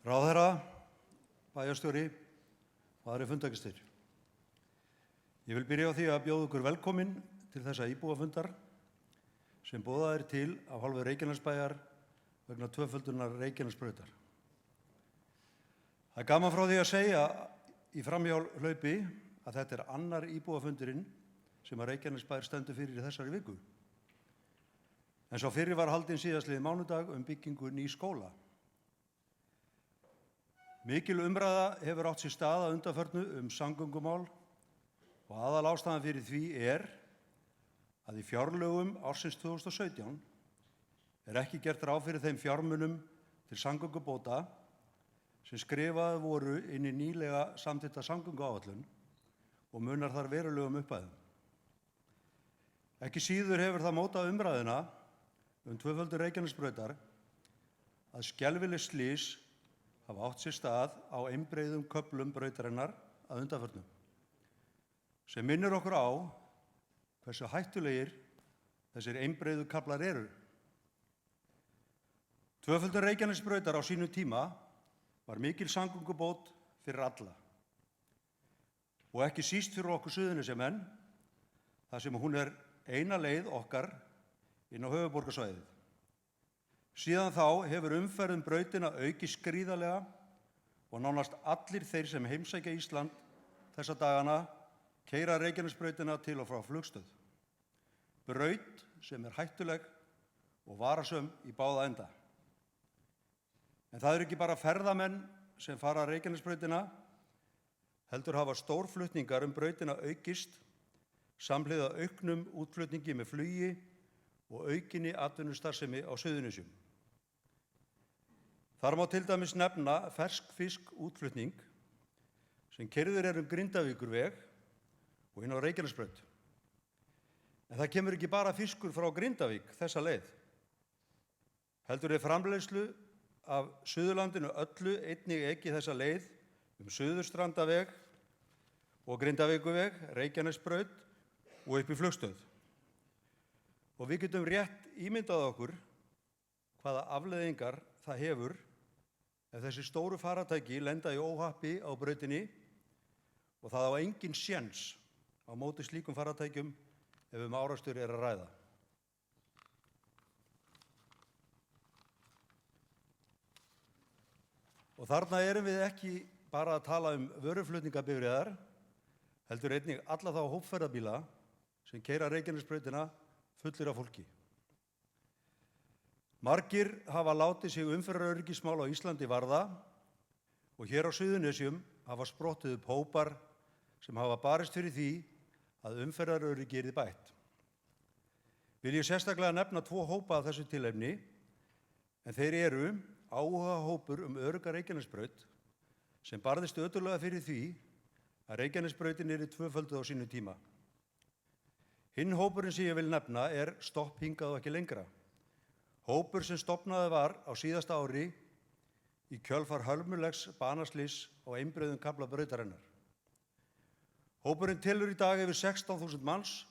Ráðherra, bæjarstjóri og aðrir fundargestir. Ég vil byrja á því að bjóða ykkur velkomin til þessa íbúafundar sem boðað er til af hálfu Reykjanesbæjar vegna tvöföldunar Reykjanesbrautar. Það er gaman frá því að segja í framhjáhlaupi að þetta er annar íbúafundurinn sem að Reykjanesbær stendur fyrir í þessari viku. En sá fyrri var haldinn síðastliðinn mánudag byggingu nýs skóla. Mikil umræða hefur átt sér stað að undanförnu samgöngumál og aðalástæðan fyrir því er að í fjárlögum ársins 2017 er ekki gert ráð fyrir þeim fjármunum til samgöngubóta sem skrifaðir voru inn í nýlega samþykkta samgönguáætlun og munar þar verulegum upphæðum. Ekki síður hefur það mótað umræðuna tvöföldun Reykjanesbrautar að skelfileg slys hafa átt sér stað á einbreiðum köflum brautarinnar að undanförnu, sem minnir okkur á hversu hættulegir þessir einbreiðu kaflar eru. Tvöföldun Reykjanesbrautar á sínum tíma var mikil samgöngubót fyrir alla og ekki síst fyrir okkur Suðurnesjamenn þar sem hún er eina leið okkar inn á höfuðborgarsvæðið. Síðan þá hefur umferð brautina aukist gríðarlega og nánast allir þeir sem heimsækja Ísland þessa dagana keyra Reykjanesbrautina til og frá flugstöð. Braut sem er hættuleg og varasöm í báða enda. En það eru ekki bara ferðamenn sem fara Reykjanesbrautina, heldur hafa stórflutningar brautina aukist samhliða auknum útflutningi með flugi og aukinni atvinnustarfsemi á Suðurnesjum. Þar má til dæmis nefna ferskfiskútflutning sem keyrður Grindavíkurveg og inn á Reykjanesbraut. En það kemur ekki bara fiskur frá Grindavík þessa leið, heldur er framleiðslu af Suðurlandinu öllu einnig ekið þessa leið Suðurstrandarveg og Grindavíkurveg, Reykjanesbraut og upp í flugstöð. Og við getum rétt ímyndað okkur hvaða afleiðingar það hefur ef þessi stóru farartæki lenda í óhappi á brautinni og það á engin séns á móti slíkum farartækjum ef árekstur er að ræða. Og þarna erum við ekki bara að tala vöruflutningabifreiðar, heldur einnig alla þá hópferðabíla sem keyra Reykjanesbrautina fullir af fólki. Margir hafa látið sig umferðaröryggismál á Íslandi varða og hér á Suðurnesjum hafa sprottið upp hópar sem hafa barist fyrir því að umferðaröryggi yrði bætt. Vil ég sérstaklega nefna 2 hópa af þessu tilefni, en þeir eru áhugahópur örugga Reykjanesbraut sem barðist ötullega fyrir því að Reykjanesbrautin yrði tvöfölduð á sínum tíma. Hinn hópurinn sem ég vil nefna er Stopp hingað og ekki lengra. Hópur sem stofnaði var á síðasta ári í kjölfar hörmulegs banaslys á einbreiðum kafla brautarinnar. Hópurinn telur í dag yfir 16.000 manns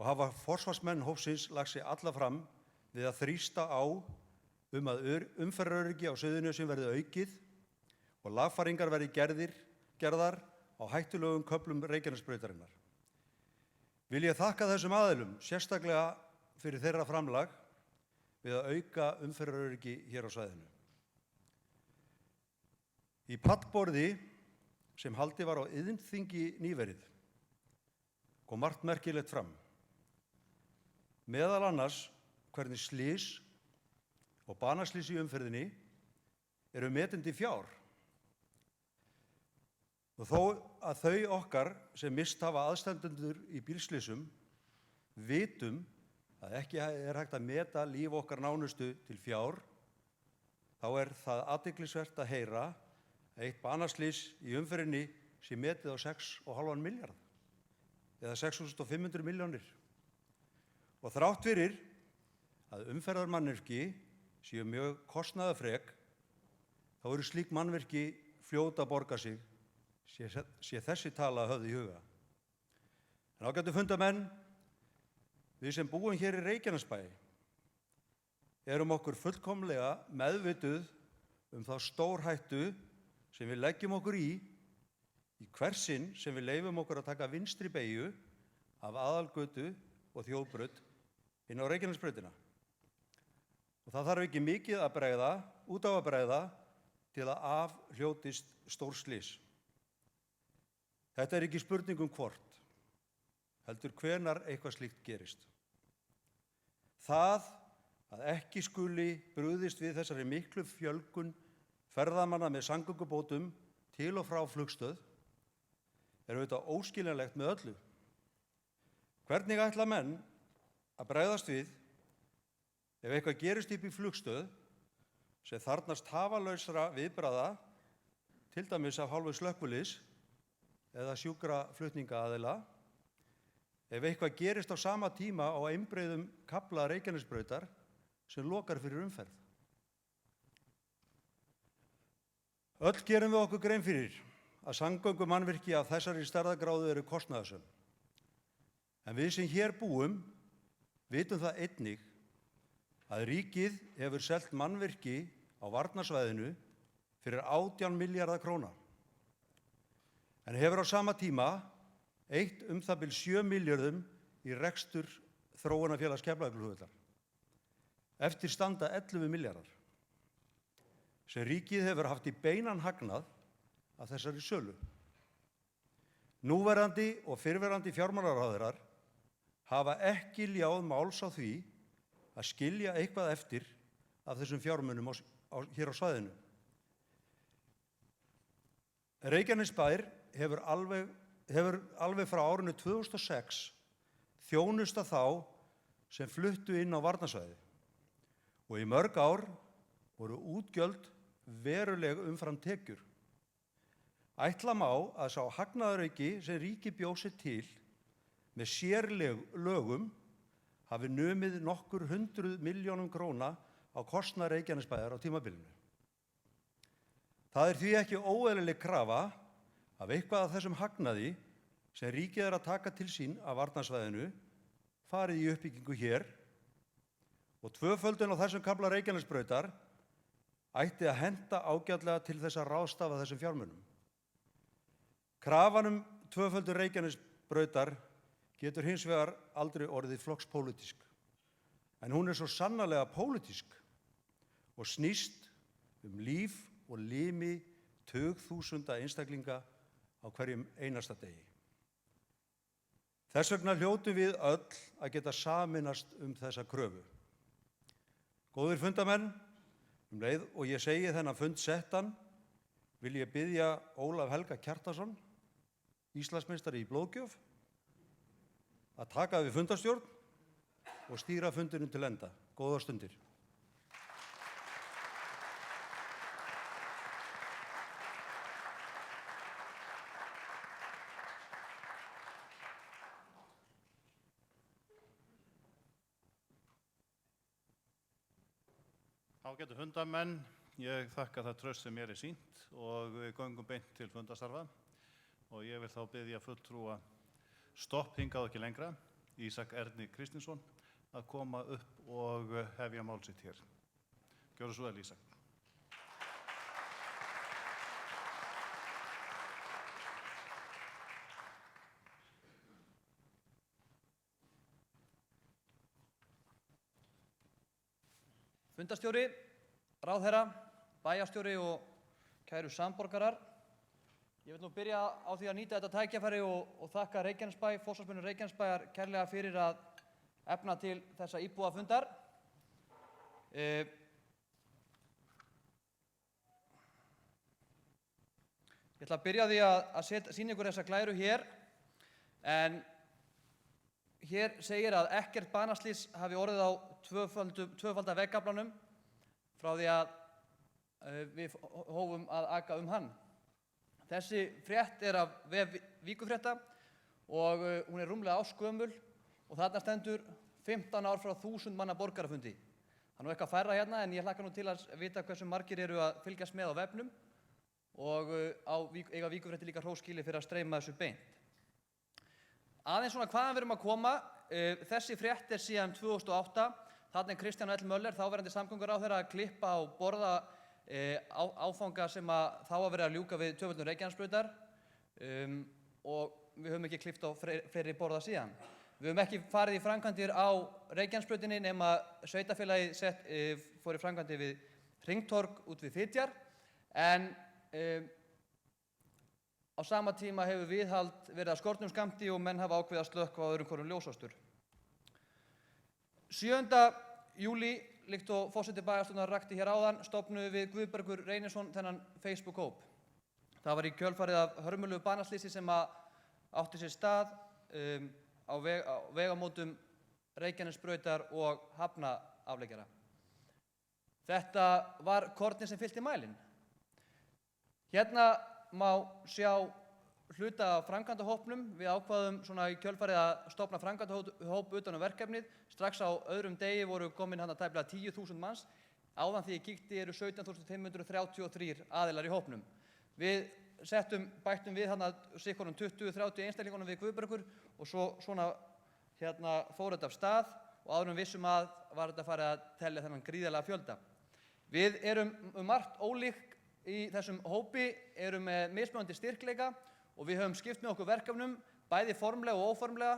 og hafa forsvarsmenn hópsins lagt sig alla fram við að þrýsta á að umferðaröryggi á Suðurnesjum verði aukið og lagfæringar verði gerðar á hættulegum köflum Reykjanesbrautarinnar. Vil ég þakka þessum aðilum sérstaklega fyrir þeirra framlag við að auka umferðaröryggi hér á svæðinu. Í pallborði sem haldið var á Iðnþingi nýverið kom margt merkilegt fram. Meðal annars hvernig slys og banaslys í umferðinni eru metin til fjár. Og þó að þau okkar sem misst hafa aðstandendur í bílslysum vitum að ekki er hægt að meta líf okkar nánustu til fjár, þá er það athyglisvert að heyra að eitt banaslys í umferðinni sé metið á 6,5 milljarða eða 6.500 milljónir. Og þrátt fyrir að umferðarmannvirki séu mjög kostnaðarfrek, þá eru slík mannvirki fljót að borga sig, sé þessi tala höfð í huga. En ágætu fundarmenn, við sem búum hér í Reykjanesbæ erum okkur fullkomlega meðvituð þá stórhættu sem við leggjum okkur í hvert sinn sem við leyfum okkur að taka vinstri beygju af aðalgötu og þjóðbraut inn á Reykjanesbrautina. Og það þarf ekki mikið að bregða, út á að bregða, til að af hljótist stórslys. Þetta er ekki spurning hvort, heldur hvenær eitthvað slíkt gerist. Það að ekki skuli brugðist við þessari miklu fjölgun ferðamanna með samgöngubótum til og frá flugstöð er auðvitað óskiljanlegt með öllu. Hvernig ætla menn að bregðast við ef eitthvað gerist upp í flugstöð sem þarfnast tafarlausra viðbragða, til dæmis af hálfu slökkviliðs eða sjúkraflutningaaðila, ef eitthvað gerist á sama tíma á einbreiðum kafla Reykjanesbrautar sem lokar fyrir umferð? Öll gerum við okkur grein fyrir að samgöngumannvirki af þessari stærðargráðu eru kostnaðarsöm. En við sem hér búum vitum það einnig að ríkið hefur selt mannvirki á varnarsvæðinu fyrir 18 milljarða króna. En hefur á sama tíma eytt það bil 7 milljörðum í rekstur Þróunarfélags Keflavíkurflugvallar. Eftir standa 11 milljarðar sem ríkið hefur haft í beinan hagnað af þessari sölu. Núverandi og fyrrverandi fjármálaráðherrar hafa ekki ljáð máls á því að skilja eitthvað eftir af þessum fjármunum hér á svæðinu. Reykjanesbær hefur alveg frá árinu 2006 þjónustað þá sem fluttu inn á varnarsvæði og í mörg ár voru útgjöld veruleg umfram tekjur. Ætla má að sá hagnaðarauki sem ríkið bjó sig til með sérlögum hafi numið nokkur 100 milljónum króna á kostnað Reykjanesbæjar á tímabilinu. Það er því ekki óeðlileg krafa af eitthvað af þessum hagnaði sem ríkið er að taka til sín af varnarsvæðinu farið í uppbyggingu hér og tvöföldun á þessum kafla Reykjanesbrautar ætti að henta ágætlega til þess að ráðstafa þessum fjármunum. Krafan tvöföldun Reykjanesbrautar getur hins vegar aldrei orðið flokkspólitísk, en hún er svo sannarlega pólitísk og snýst líf og limi tugþúsunda einstaklinga á hverjum einasta degi. Þess vegna hljótum við öll að geta sameinast þessa kröfu. Góðir fundamenn, leið og ég segi þennan fund settan, vil ég biðja Ólaf Helga Kjartansson, Íslandsmeistari í blóðgjöf, að taka við fundarstjórn og stýra fundinum til enda. Góðar stundir. Ágætu fundarmenn, ég þakka það traust sem mér er sýnt og við göngum beint til fundarstarfa og ég vil þá biðja fulltrúa Stopp hingað ekki lengra, Ísak Erni Kristinsson, að koma upp og hefja mál sitt hér. Gjörðu svo vel, Ísak. Fundarstjóri, ráðherra, bæjarstjóri og kæru samborgarar. Ég vil nú byrja á því að nýta þetta tækifæri og þakka Reykjanesbæ, forsvarsmönnum Reykjanesbæjar kærlega fyrir að efna til þessa íbúafundar. Ég ætla að byrja á því að sýna ykkur þessa glæru hér, en hér segir að ekkert banaslys hafi orðið á tvöfalda veggaflanum frá því að við hófum að aka hann. Þessi frétt er af vef Víkurfrétta og hún er rúmlega ársgömul og þarna stendur 15 ár frá 1000 manna borgarafundi. Það er nú eitthvað færra hérna en ég hlakka nú til að vita hversu margir eru að fylgjast með á vefnum og eiga Víkurfrétti líka hróskilið fyrir að streyma þessu beint. Aðeins svona hvaðan við erum að koma, þessi frétt er síðan 2008, þarna er Kristján L. Möller, þáverandi samgönguráðherra, að klippa og borða áfanga sem þá að vera að ljúka við tvöföldun Reykjanesbrautar og við höfum ekki klippt á fleiri borða síðan. Við höfum ekki farið í framkvæmdir á Reykjanesbrautinni nema sveitarfélagið fór í framkvæmdir við Hringtorg út við Fitjar, en á sama tíma hefur viðhald verið að skornum skammti og menn hafa ákveðið að slökkva á öðrum hvorum ljósástur. 7. júlí, líkt og forseti bæjarstjórnar rakti hér áðan, stofnuðum við Guðbergur Reynisson þennan Facebook-hóp. Það var í kjölfarið af hörmulegu banaslysi sem átti sér stað á vegamótum Reykjanesbrautar og Hafnaafleggjara. Þetta var kornið sem fyllti mælinn. Hérna má sjá hluta af framkvæmdahópnum. Við ákváðum svona í kjölfarið að stofna framkvæmdahóp utan verkefnið. Strax á öðrum degi voru komin hann að tæplega 10.000 manns. Áðan því ég kíkti eru 17.533 aðilar í hópnum. Við bættum við hann að sikkurum 20-30 einstaklingunum við Guðbergur og svona fór þetta af stað og áður vissum að var þetta farið að telja þennan gríðarlega fjölda. Við erum margt ólík í þessum hópi, erum með mismunandi styrkleika og við höfum skipt með okkur verkefnum, bæði formlega og óformlega.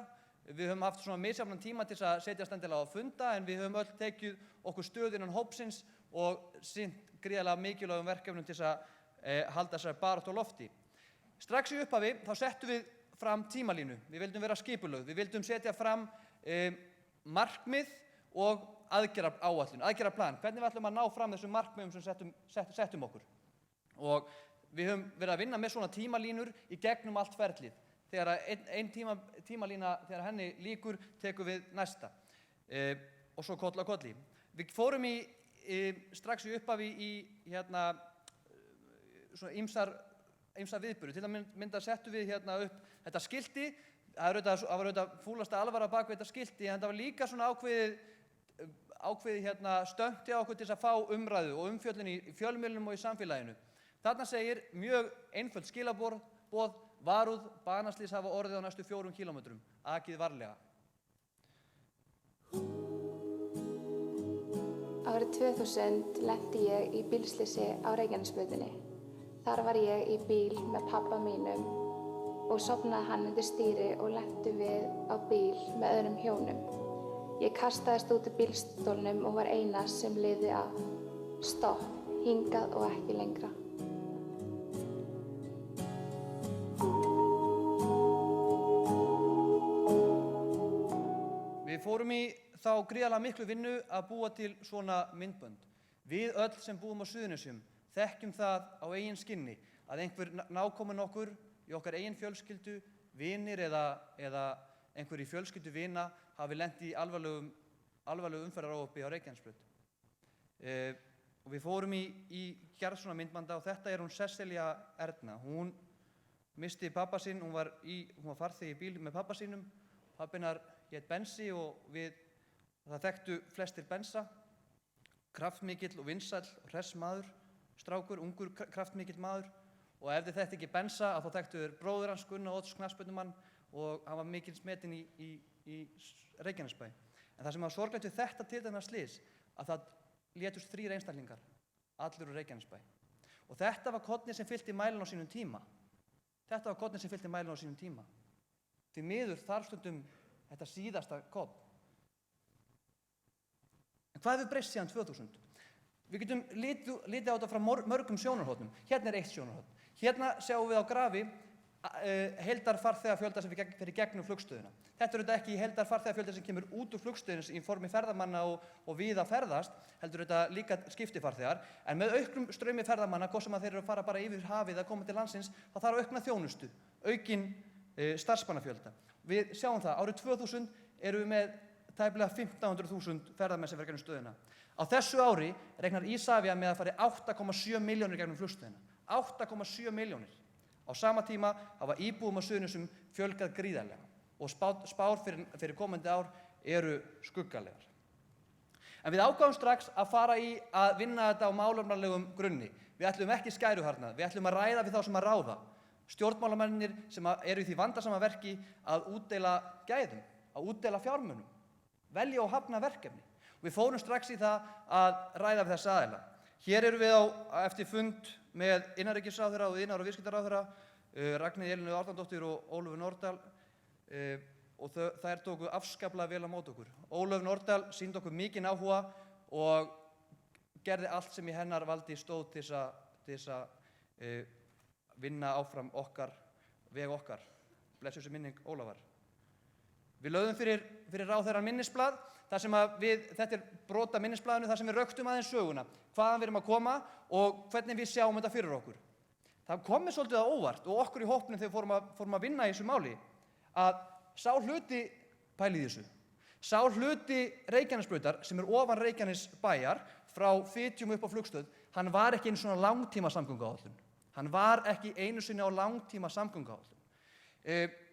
Við höfum haft svona misjafnan tíma til að setjast endilega á funda, en við höfum öll tekið okkur stöð innan hópsins og sinnt gríðarlega mikilvægum verkefnum til að halda þessari baráttu á lofti. Strax í upphafi þá settum við fram tímalínu. Við vildum vera skipulögð, við vildum setja fram markmið og aðgerðaplan. Hvernig við ætlum að ná fram þessum markmiðum sem settum okkur. Og við höfum verið að vinna með svona tímalínur í gegnum allt ferlið. Þegar ein tímalína, þegar henni lýkur, tekur við næsta. Og svo koll á kolli. Við fórum strax í upphafi í svona ýmsar viðburði. Til að mynda settum við upp þetta skilti. Það var auðvitað fúlasta alvara bak við þetta skilti, en það var líka svona ákveðið stönd hjá okkur til þess að fá umræðu og umfjöllun í fjölmiðlunum og í samfélaginu. Þarna segir mjög einföld skilaboð, varúð, banaslys hafa orðið á næstu 4 kílómetrum. Akið varlega. Árið 2000 lenti ég í bílslysi á Reykjanesbrautinni. Þar var ég í bíl með pabba mínum og sofnaði hann undir stýri og lentum við á bíl með öðrum hjónum. Ég kastaðist út úr bílstólnum og var eina sem lifði af. Stopp, hingað og ekki lengra. Við fórum í þá gríðarlega miklu vinnu að búa til svona myndbönd. Við öll sem búum á Suðurnesjum þekkjum það á eigin skinni að einhver nákominn okkur í okkar eigin fjölskyldu, vinir eða einhver í fjölskyldu vina hafi lent í alvarlegu umferðaróhappi á Reykjanesbraut. Og við fórum í gerð svona myndbanda og þetta hún Sesselja Erna. Hún missti pabba sinn, hún var farþegi í bíl með pabba sínum. Pabbinnar hét Bensi og það þekktu flestir Bensa. Kraftmikill og vinsæll og hress maður, strákur, ungur kraftmikill maður. Og ef þið þekktu ekki Bensa, þá þekktu þeir bróður hans, Gunnar Odds knattspyrnumann, og hann var mikils metinn í Reykjanesbæ. En það sem var sorglegt við þetta til þennan slys, að það létust 3 einstaklingar, allir úr Reykjanesbæ. Og þetta var kornið sem fyllti mælinn á sínum tíma. Því miður þarf stundum þetta síðasta korn. En hvað hefur breyst síðan 2000? Við getum litið á þetta frá mörgum sjónarhornum. Hérna eitt sjónarhorn. Hérna sjáum við á grafi heildarfarþegafjölda sem fer í gegnum flugstöðina. Þetta þetta ekki heildarfarþegafjölda sem kemur út úr flugstöðinni í formi ferðamanna og víða ferðast, heldur þetta líka skiptifarþegar. En með auknum straumi ferðamanna, hvort sem þeir eru að fara bara yfir hafið að koma til landsins, þá þarf aukna þjónustu, aukin starfsmannafjölda. Við sjáum það, árið 2000 erum við með tæplega 15.000 ferðamenn sem fer gegnum stöðina. Á þessu ári reiknar Isavia með að fari 8,7 milljónir gegnum flugstöðina. 8,7 milljónir. Á sama tíma hafa íbúum á Suðurnesjum fjölgað gríðarlega og spár fyrir komandi ár eru skuggalegar. En við ákváðum strax að fara í að vinna þetta á málefnalegum grunni. Við ætlum ekki skæruharðnað, við ætlum að ræða við þá sem að ráða. Stjórnmálamennir sem eru í því vandasama verki að útdeila gæðum, að útdeila fjármunum, velja og hafna verkefni. Við fórum strax í það að ræða við þessa aðila. Hér erum við eftir fund með innanríkisráðherra og iðnaðar- og viðskiptaráðherra, Ragnheiði Elínu Árnadóttur og Ólöfu Nordal, og þær tóku afskaplega vel á móti okkur. Ólöf Nordal sýndi okkur mikinn áhuga og gerði allt sem í hennar valdi stóð til þess að vinna áfram veg okkar. Blessuð sé minning Ólafar. Við lögðum fyrir ráðherrann minnisblað, þetta er brot af minnisblaðinu þar sem við röktum aðeins söguna, hvaðan við erum að koma og hvernig við sjáum þetta fyrir okkur. Það kom mér svolítið á óvart og okkur í hópnum þegar við fórum að vinna í þessu máli, að sá hluti, pælið í þessu, sá hluti Reykjanesbrautar sem er ofan Reykjanesbæjar frá Fitjum upp á Flugstöð, hann var ekki einu svona langtíma samgönguáætlun. Hann var ekki einu sinni á langtíma samgönguáætlun.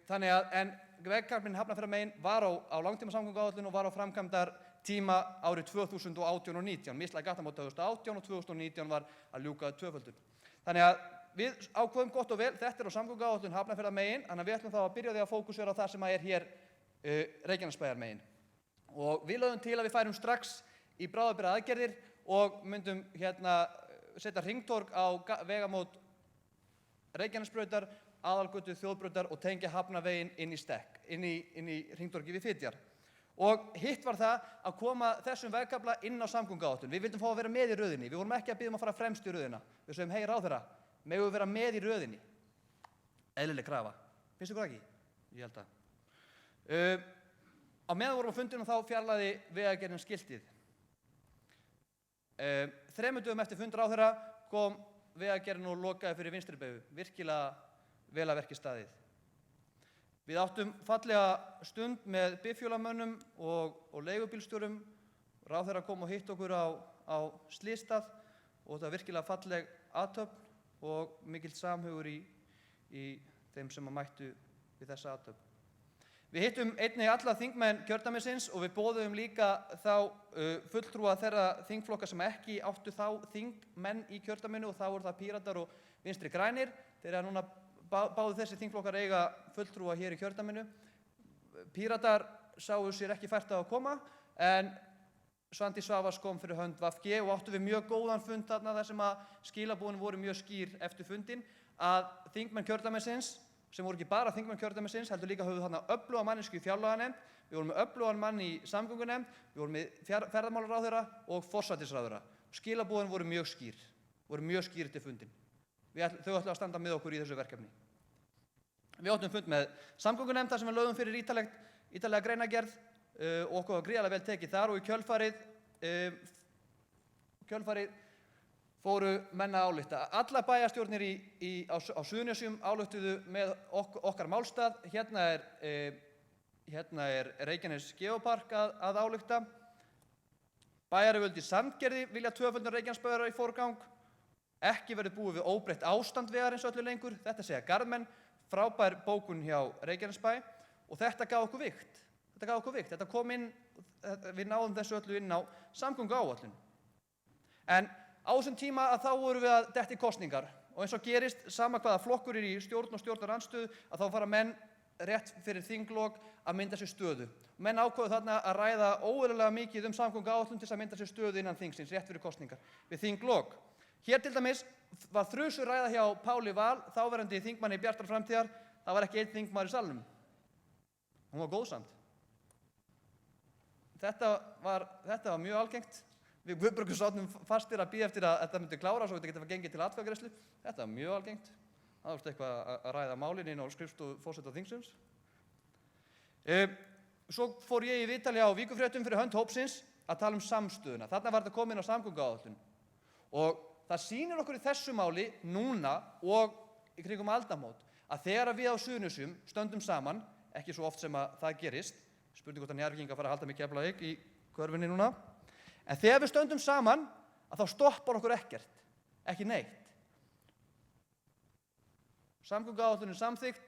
Þannig að, en vegkaflinn Hafnarfjarðarmegin var á langtíma samgönguáætlun og var á framkvæmdartíma árið 2018 og 2019. Mislæg gatnamót 2018 og 2019 var að ljúka tvöföldun. Þannig að við ákveðum gott og vel, þetta er á samgönguáætlun Hafnarfjarðarmegin, þannig að við ætlum þá að byrja á því að fókusera á það sem er hér Reykjanesbæjarmegin. Og við lögðum til að við færum strax í bráðabirgðaaðgerðir og myndum setja hringtorg á vegamót Reykjanesbrautar, Aðalgötu, Þjóðbrautar og tengja Hafnaveginn inn í stekk, inn í hringtorgi við Fitjar. Og hitt var það að koma þessum vegkafla inn á samgönguáætlun. Við vildum fá að vera með í röðinni. Við vorum ekki að biðja að fara fremst í röðina. Við sögðum, hey ráðherra, megum við vera með í röðinni? Eðlileg krafa. Finnst ykkur ekki? Ég held að. Á meðan vorum á fundinum þá fjarlægði Vegagerðin skiltið. 3 dögum eftir fund ráðherra kom Vegagerðin og lokaði fyrir vinstri beygju. Virkilega vel að verki staðið. Við áttum fallega stund með bifhjólamönnum og leigubílstjórum. Ráðherra kom og hitt okkur á slysstað og þetta var virkilega falleg athöfn og mikill samhugur í þeim sem mættu við þessa athöfn. Við hittum einnig alla þingmenn kjördæmisins og við boðuðum líka þá fulltrúa þeirra þingflokka sem ekki áttu þá þingmenn í kjördæminu og þá voru það Píratar og Vinstri grænir. Þeir núna báðu þessi þingflokkar eiga fulltrúa hér í kjördæminu. Píratar sáu sér ekki fært að koma en Svandís Svavarsdóttir kom fyrir hönd VG og áttu við mjög góðan fund þarna þar sem að skilaboðin voru mjög skýr eftir fundinn að þingmenn kjördæmisins, sem voru ekki bara þingmenn kjördæmisins, heldur líka höfðu þarna öfluga mannesku í fjárlaganefnd, við vorum með öflugan mann í samgöngunefnd, við vorum með ferðamálaráðherra og forsætisráðherra. Skilaboðin voru mjög skýr til fundinn. Þau ætlu að standa með okkur í þessu verkefni. Við áttum fund með samgöngunefnd þar sem við lögðum fyrir ítarlega greinargerð og okkur var gríðarlega vel tekið þar og í kjölfarið fóru menn að álykta. Allar bæjarstjórnir á Suðurnesjum ályktuðu með okkar málstað. Hérna er Reykjanes Geopark að álykta. Bæjaryfirvöld í Sandgerði vilja tvöföldun Reykjanesbæjar í forgang. Ekki verður búið við óbreytt ástand vegarins öllu lengur. Þetta segja Garðmenn, frábær bókun hjá Reykjanesbæ og þetta gaf okkur vigt. Þetta kom inn, við náðum þessu öllu inn á samgönguáætlun. En á þessum tíma að þá vorum við að detta í kosningar og eins og gerist sama hvaða flokkur er í stjórn og stjórnarandstöðu að þá fara menn rétt fyrir þinglok að mynda sér stöðu. Menn ákváðu þarna að ræða óeðlilega mikið samgönguáætlun til þess að mynda sér stöðu innan þingsins rétt fyrir kosningar við þinglok. Hér til dæmis var þrusu ræða hjá Páli Val, þáverandi þingmanni Bjartar framtíðar, það var ekki einn þingmaður í salnum. Hún var góðsamt. Þetta var mjög algengt. Við Guðbjörg sátum fastir að bíða eftir að þetta myndi klára svo þetta geti gengið til atkvæðagreiðslu. Þetta var mjög algengt. Það var eitthvað að ræða málin inn á skrifstofu forseta þingsins. Svo fór ég í viðtali á Víkurfréttum fyrir hönd hópsins að tala samstöðuna. Þarna var þetta komin á samgönguáætlun. Og það sýnir okkur í þessu máli núna og í kringum aldamót að þegar við á Suðurnesjum stöndum saman, ekki svo oft sem að það gerist, spurning hvort að Njarðvíkingar fara að halda mig Keflavík í körfunni núna, en þegar við stöndum saman að þá stoppar okkur ekkert, ekki neitt. Samgönguáætlun er samþykkt,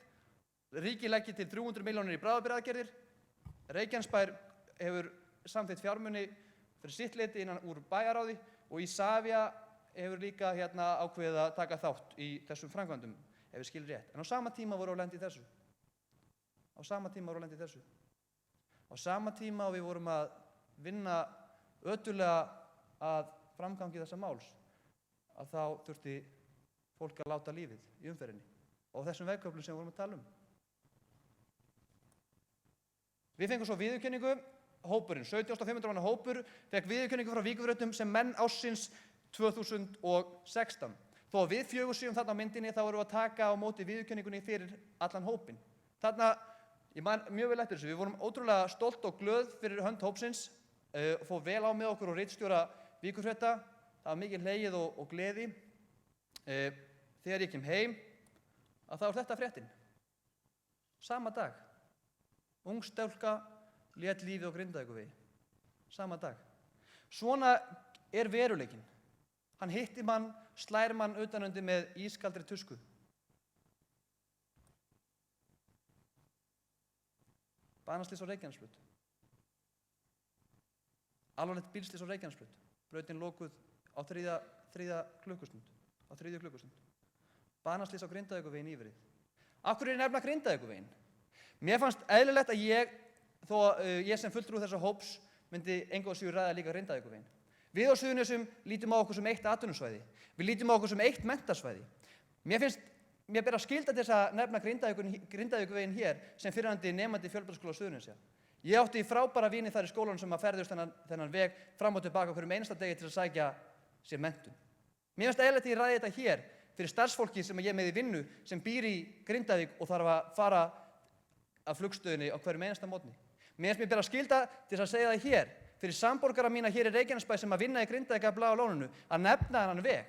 ríkið leggir til 300 milljónir í bráðabirgðaaðgerðir, Reykjanesbær hefur samþykkt fjármuni fyrir sitt leyti innan úr bæjarráði og Isavia hefur líka ákveðið að taka þátt í þessum framkvæmdum, ef við skilum rétt. En á sama tíma voru á lendi þessu. Á sama tíma og við vorum að vinna ötullega að framgangi þessa máls, að þá þurfti fólk að láta lífið í umferðinni og þessum vegköflum sem við vorum að tala um. Við fengum svo viðurkenningu, hópurinn, 17.500 manna hópur, fekk viðurkenningu frá Víkurfirðinum sem menn ársins 2016. Þó að við 4 séum þarna á myndinni, þá erum við að taka á móti viðurkenningunni fyrir allan hópinn. Þarna, ég man mjög vel eftir þessu, við vorum ótrúlega stolt og glöð fyrir hönd hópsins, fór vel á með okkur og ritstjóra Víkurfrétta, það var mikið hlegið og gleði. Þegar ég kem heim, að þá er þetta fréttin. Sama dag. Ung stúlka lét lífið á Grindavíkurvegi. Sama dag. Svona er veruleikinn. Hann hittir mann, slær mann utanundi með ískaldri tusku. Banaslys á Reykjanesbraut. Alvarlegt bílslys á Reykjanesbraut. Brautin lokuð á þriðju klukkustund. Banaslys á Grindavíkurvegi nýverið. Af hverju er ég nefna Grindavíkurveginn? Mér fannst eðlilegt að ég sem fulltrúi þessa hóps myndi engu að síður ræða líka Grindavíkurveginn. Við á Suðurnesjum lítum á okkur sem eitt atvinnusvæði. Við lítum á okkur sem eitt menntasvæði. Mér ber að skylda til þess að nefna Grindavíkurveginn hér sem fyrrverandi nemandi Fjölbrautaskóla Suðurnesja. Ég átti frábæra vini þar í skólanum sem að ferðust þennan veg fram og tilbaka hverjum einasta degi til að sækja sér menntun. Mér finnst eðlilegt að ég ræði þetta hér fyrir starfsfólki sem ég er með í vinnu sem býr í Grindavík og þarf að fara af flugstöðinni á hverjum einasta morgni. Mér ber að skylda til þess að segja það hér fyrir samborgara mína hér í Reykjanesbæ sem að vinna í Grindavík af Bláa lóninu að nefna þennan veg.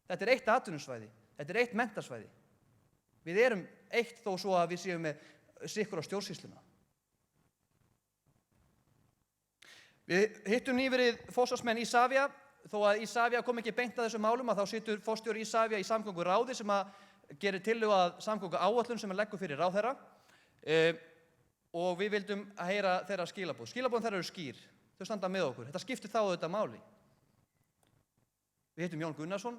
Þetta er eitt atvinnusvæði, þetta er eitt menntasvæði. Við erum eitt þó svo að við séum með sikkur á stjórnsýsluna. Við hittum nýverið forsvarsmenn Isavia, þó að Isavia kom ekki beint að þessum málum að þá situr forstjóri Isavia í samgönguráði sem að gerir tillögu að samgönguáætlun sem að leggur fyrir ráðherra og við vildum heyra þeirra skilaboð. Skilaboðin þeirra eru skýr, þau standa með okkur. Þetta skiptir þá auðvitað máli. Við hittum Jón Gunnarsson,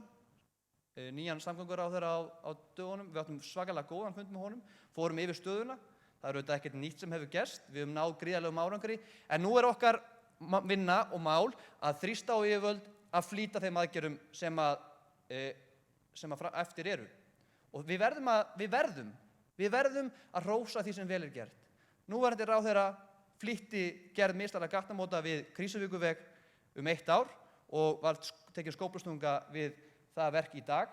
nýjan samgönguráðherra á dögunum. Við áttum svakalega góðan fund með honum, fórum yfir stöðuna. Það er auðvitað ekkert nýtt sem hefur gerst. Við höfum náð gríðarlegum árangri, en nú er okkar vinna og mál að þrýsta á yfirvöld að flýta þeim aðgerðum sem að eftir eru. Og við verðum að hrósa því sem vel er gert. Núverandi ráðherra flýtti gerð mislægra gatnamóta við Krýsuvíkurveg 1 ár og var tekin skóflustunga við það verk í dag.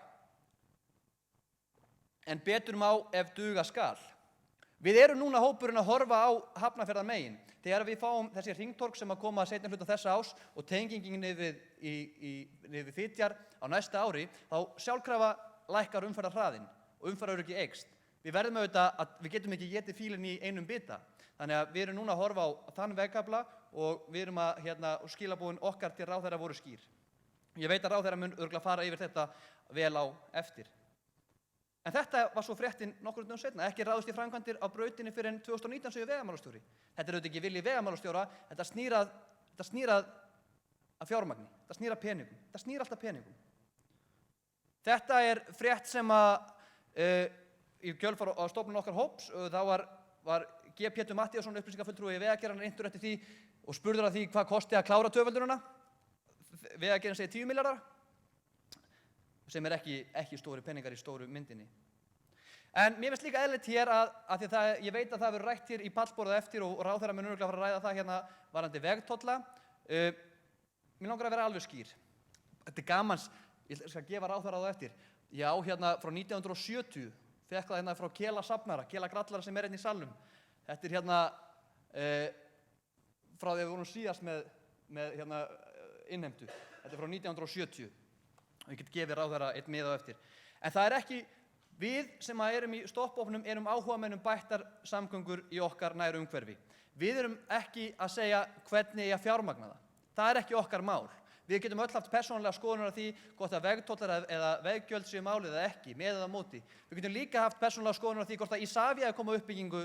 En betur má ef duga skal. Við erum núna hópurinn að horfa á Hafnarfjarðarmegin. Þegar við fáum þessi hringtorg sem að koma seinni hluta þessa árs og tengingin niður við Fitjar á næsta ári, þá sjálfkrafa lækkar umferðarhraðinn og umferðaröryggi eykst. Við verðum auðvitað að við getum ekki étið fílinn í einum bita. Þannig að við erum núna að horfa á þann vegkafla og við erum að skilaboðin okkar til ráðherra voru skýr. Ég veit að ráðherra mun örugglega fara yfir þetta vel á eftir. En þetta var svo fréttin nokkrum dögum seinna, ekki ráðist í framkvæmdir á brautinni fyrr en 2019 segir vegamálastjóri. Þetta er auðvitað ekki vilji vegamálastjóra, þetta snýr að fjármagni, þetta snýr að peningum, þetta snýr alltaf peningum. Þetta er frétt sem í kjölfar á stofnun okkar hóps, þá var G. Pétur Matthíasson upplýsingafulltrúi í Vegagerðarinnar inntur eftir því og spurður að því hvað kosti að klára tvöföldunina. Vegagerðin segir 10 milljarðar, sem er ekki stóri peningar í stóru myndinni. En mér finnst líka eðlilegt hér að því að ég veit að það verður rætt hér í pallborðið eftir og ráðherra mun örugglega fara að ræða það hérna varðandi vegtolla. Mér langar að vera alveg skýr. Þetta er gamans, ég skal gefa ráðherra það eftir. Já, hérna frá 1970 fekk það hérna frá Kela safnara, Kela grallara sem er hérna í salnum. Þetta er hérna frá því að við vorum síðast með hérna innheimtu. Þetta er frá 1970. Ég get gefið ráðherra eitt mið á eftir. En það er ekki, við sem erum í stoppofnum erum áhugamenn bættar samgöngur í okkar næru umhverfi. Við erum ekki að segja hvernig eigi að fjármagna það. Það er ekki okkar mál. Við getum öll haft persónulega skoðunar af því hvort að vegtollar eða veggjöld séu málið eða ekki, með eða móti. Við getum líka haft persónulega skoðunar af því hvort að Isavia er komið uppbyggingu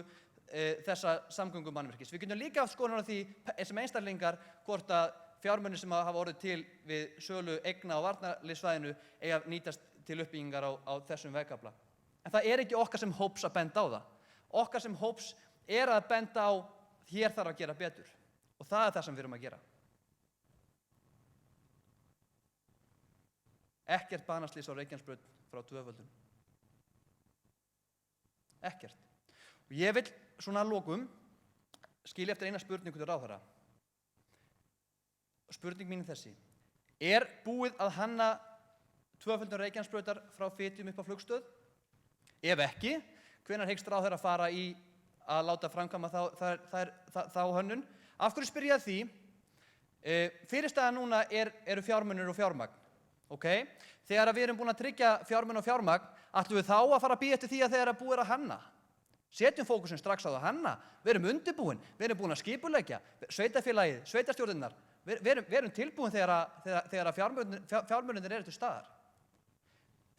þessa samgöngumannvirkis. Við getum líka haft skoðunar af því sem einstaklingar hvort að fjármunir sem hafa orðið til við sölu eigna á varnarliðssvæðinu eiga að nýtast til uppbyggingar á þessum vegkafla. En það er ekki okkar sem hóps að benda á það. Okkar sem hóps er að benda á hér þarf að gera betur. Og það er það sem við erum að gera. ekkert banaslys á Reykjanesbraut frá tvöföldun. Ekkert. Og ég vil svona að lokum skilja eftir eina spurningu til ráðherra. Spurning mín er þessi. Er búið að hanna tvöföldun Reykjanesbrautar frá Fitjum upp á flugstöð? Ef ekki, hvenær hyggst ráðherra fara í að láta framkvæma þá hönnun? Af hverju spyr ég að því? Fyrirstaðan núna eru fjármunir og fjármagn. Okay? Þegar við erum búin að tryggja fjármun og fjármagn, ætlum við þá að fara að bíða eftir því að þegar búið er að hanna. Setjum fókusinn strax á það að hanna. Við erum undirbúin, við erum búin að skipuleggja, sveitarfélagið, sveitarstjórnirnar. Við erum tilbúin þegar fjármunirnir eru til staðar.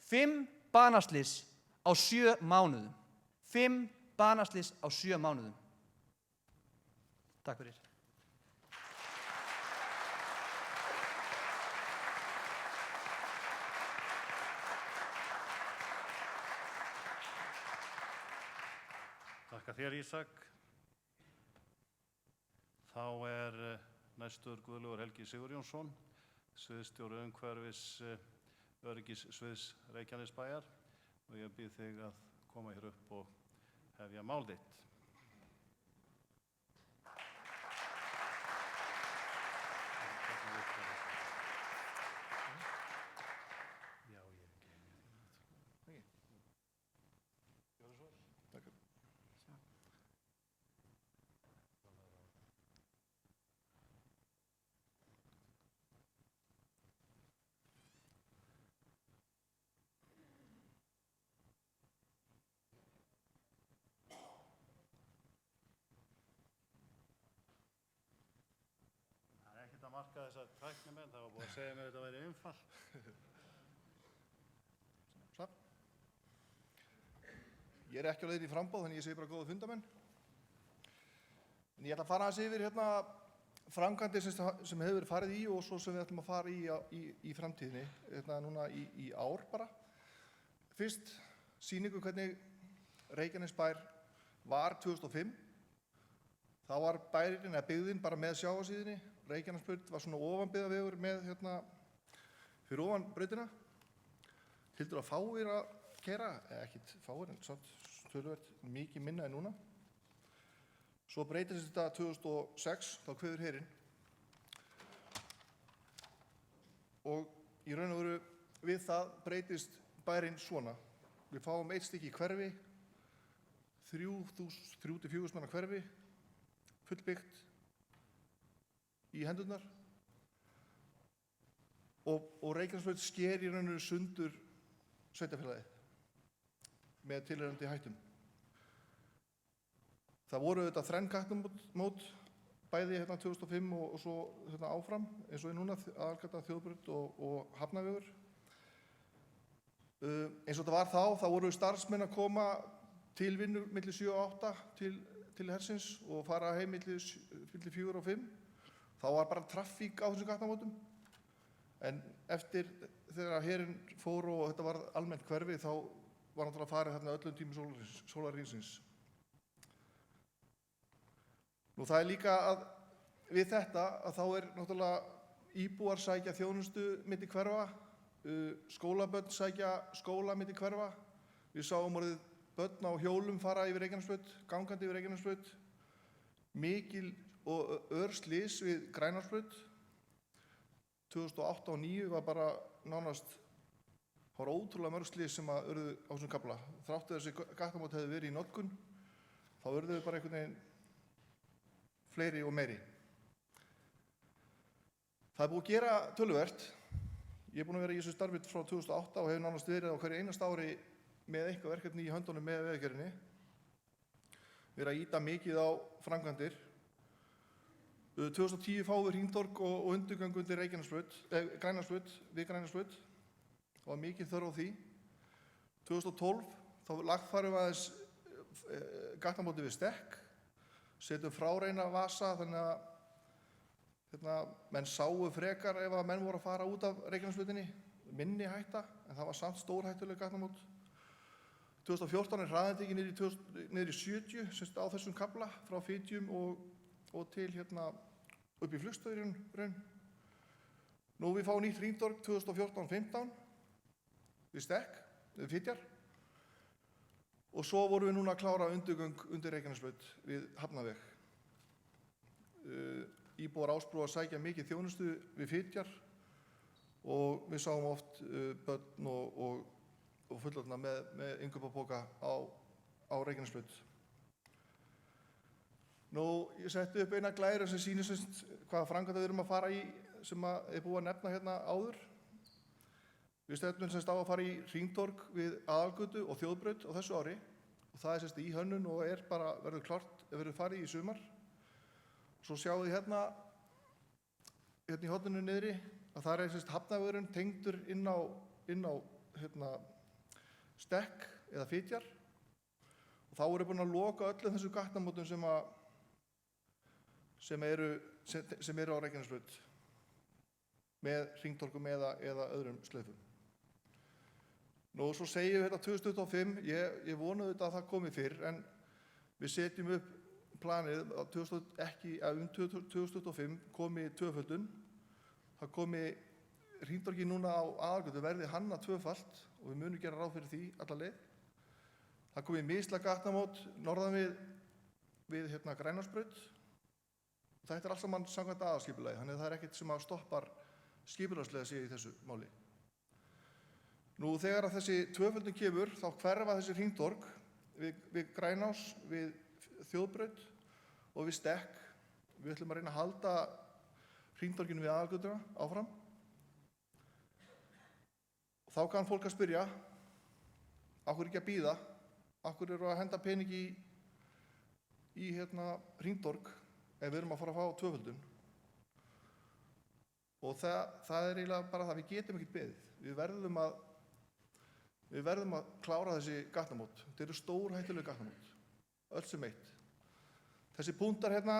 5 banaslys á 7 mánuðum. 5 banaslys á 7 mánuðum. Takk fyrir. Þakka þér, Ísak. Þá næstur Guðlaugur Helgi Sigurjónsson, sviðsstjóri umhverfis öryggissviðs Reykjanesbæjar, og ég býð þig að koma hér upp og hefja mál þitt. Að marka þessa tæknimenn, það var búið að segja mér að þetta væri einfalt. Ég er ekki á leiðinni í framboð, þannig ég segi bara góða fundamenn. En ég ætla að fara aðeins yfir framkvæmdir sem hefur verið farið í og svo sem við ætlum að fara í framtíðinni, núna í ár bara. Fyrst sýningu hvernig Reykjanesbær var 2005. Þá var bærinn eða byggðin bara með sjávarsíðunni. Reykjanesbraut var svona ofanbyggðavegur með fyrir ofan brautina. Tiltölulega fáir að keyra, ekkert fáir en samt töluvert mikið minna en núna. Svo breytist þetta 2006, þá kveður herinn. Og í raun og veru við það breytist bærinn svona. Við fáum 1 stykki í hverfi, 3-4 manna hverfi, fullbyggt í hendurnar og Reykjanesbraut sker í raun og veru sundur sveitarfélagið með tilheyrandi hættum. Það voru auðvitað 3 gatnamót, bæði 2005 og svo áfram, eins og núna aðalgata, Þjóðbraut og Hafnarvegur. Eins og þetta var þá voru starfsmenn að koma til vinnu milli 7 og 8 til hersins og fara heim milli 4 og 5. Þá var bara traffík á þessum gatnamótum. En eftir þegar herinn fór og þetta var almennt hverfi, þá var náttúrulega farið þarna öllum tímum sólarhringsins. Nú það líka að við þetta að þá náttúrulega íbúar sækja þjónustu milli hverfa, skólabörn sækja skóla milli hverfa. Við sáum orðið börn á hjólum fara yfir Reykjanesbraut, gangandi yfir Reykjanesbraut. Mikil og slys við Grænarsbraut. 2008 og 2009 var bara nánast, það var ótrúlega mörg slys sem að urðu á þessum kafla. Þrátt að þessi gatnamót hefði verið í notkun, þá urðu þau bara einhvern veginn fleiri og meiri. Það er búið að gera töluvert. Ég er búinn að vera í þessu starfi frá 2008 og hefur nánast verið á hverju einasta ári með eitthvað verkefni í höndunum með Vegagerðinni. Verið að ýta mikið á framkvæmdir. 2010 fáum við hringtorg og undirgöngu undir Grænarsbraut, við Grænarsbraut. Það var mikið þörf á því. 2012 þá lagfærum við aðeins gatnamótið við Stekk, setjum fráreina vasa þannig að menn sáu frekar ef að menn voru að fara út af Reykjanesbrautinni, minni hætta, en það var samt stórhættuleg gatnamót. 2014 hraðendingin niður í 70 semst á þessum kafla frá Fitjum og til upp í Flugstöð í raun. Nú við fáum nýtt hringtorg 2014-15 við Stekk, við Fitjar. Og svo vorum við núna að klára undirgöng undir Reykjanesbraut við Hafnaveg. Íbúar Ásbrú að sækja mikið þjónustu við Fitjar og við sáum oft börn og fullorðna með innkaupapoka á Reykjanesbraut. Nú, ég setti upp eina glæru sem sýnir hvaða framkvæmdir við erum að fara í sem er búið að nefna hérna áður. Við stefnum á að fara í hringtorg við Aðalgötu og Þjóðbraut á þessu ári og það er í hönnun og verður klárt verður farið í sumar. Svo sjáum við hérna í horninu niðri að það er hafnavegurinn tengdur inn á Stekk eða Fitjar og þá erum við búin að loka öllum þessum gatnamótum sem eru á Reykjanesbraut með hringtorgum eða öðrum slöfum. Nú, svo segjum við þetta 2025, ég vona auðvitað að það komi fyrr, en við setjum upp planið að 2025 komi tvöföldun, það komi hringtorgi núna á Aðalgötu verði hannað tvöfalt og við munum gera ráð fyrir því alla leið. Það komi mislæg gatnamót norðan við Grænarsbraut. Þetta er allt saman samkvæmt aðalskipulagi, þannig að það er ekkert sem að stoppar skipulagslega sig í þessu máli. Nú, þegar að þessi tvöföldun kemur, þá hverfa þessi hringtorg við Grænás, við Þjóðbraut og við Stekk. Við ætlum að reyna að halda hringtorginu við Aðalgötuna áfram. Og þá kann fólk að spyrja, af hverju ekki að bíða? Af hverju eru að henda pening í hringtorg ef við erum að fara að fá tvöföldun? Og það er eiginlega bara það, við getum ekkert beðið. Við verðum að klára þessi gatnamót. Þetta eru stórhættuleg gatnamót, öll sem eitt. Þessi punktar hérna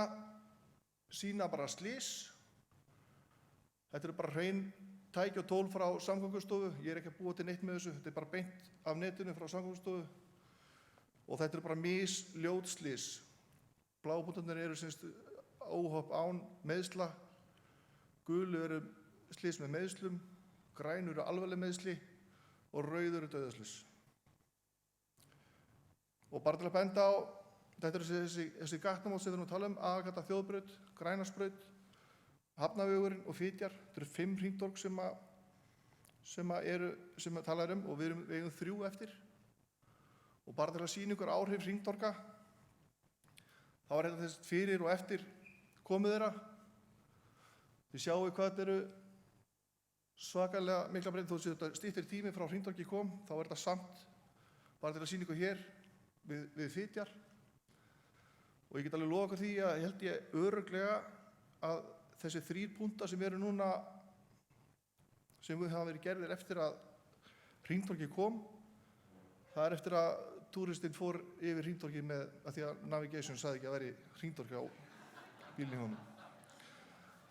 sýna bara slys. Þetta eru bara hrein tæki og tól frá Samgöngustofu. Ég er ekki að búa til neitt með þessu. Þetta er bara beint af netinu frá Samgöngustofu. Og þetta eru bara misljót slys. Bláu punktarnir eru óhopp án meiðsla. Gulu eru slys með meiðslum. Grænu eru alvarleg meiðsli. Og rauður eru dauðaslys. Og bara til að benda á, þetta eru þessi gatnamót sem við erum að tala um, Aðalgata, Þjóðbraut, Grænarsbraut, Hafnavegurinn og Fitjar. Þetta eru 5 hringtorg sem talað um og við eigum 3 eftir. Og bara til að sýna ykkur áhrif hringtorga, þá er þetta þess fyrir og eftir komið þeirra. Þið sjáu hvað þetta eru svakalega mikla breytingar. Þó þetta styttri tími frá hringtorgi kom, þá er þetta samt bara til að sýna ykkur hér við Fitjar. Og ég get alveg lofa ykkur því að ég held örugglega að þessi 3 punktar sem eru núna, sem við hafa verið gerðir eftir að hringtorgi kom, það er eftir að túristinn fór yfir hringtorgi með að því að Navigation sagði ekki að veri hringtorgi á bílinn í honum.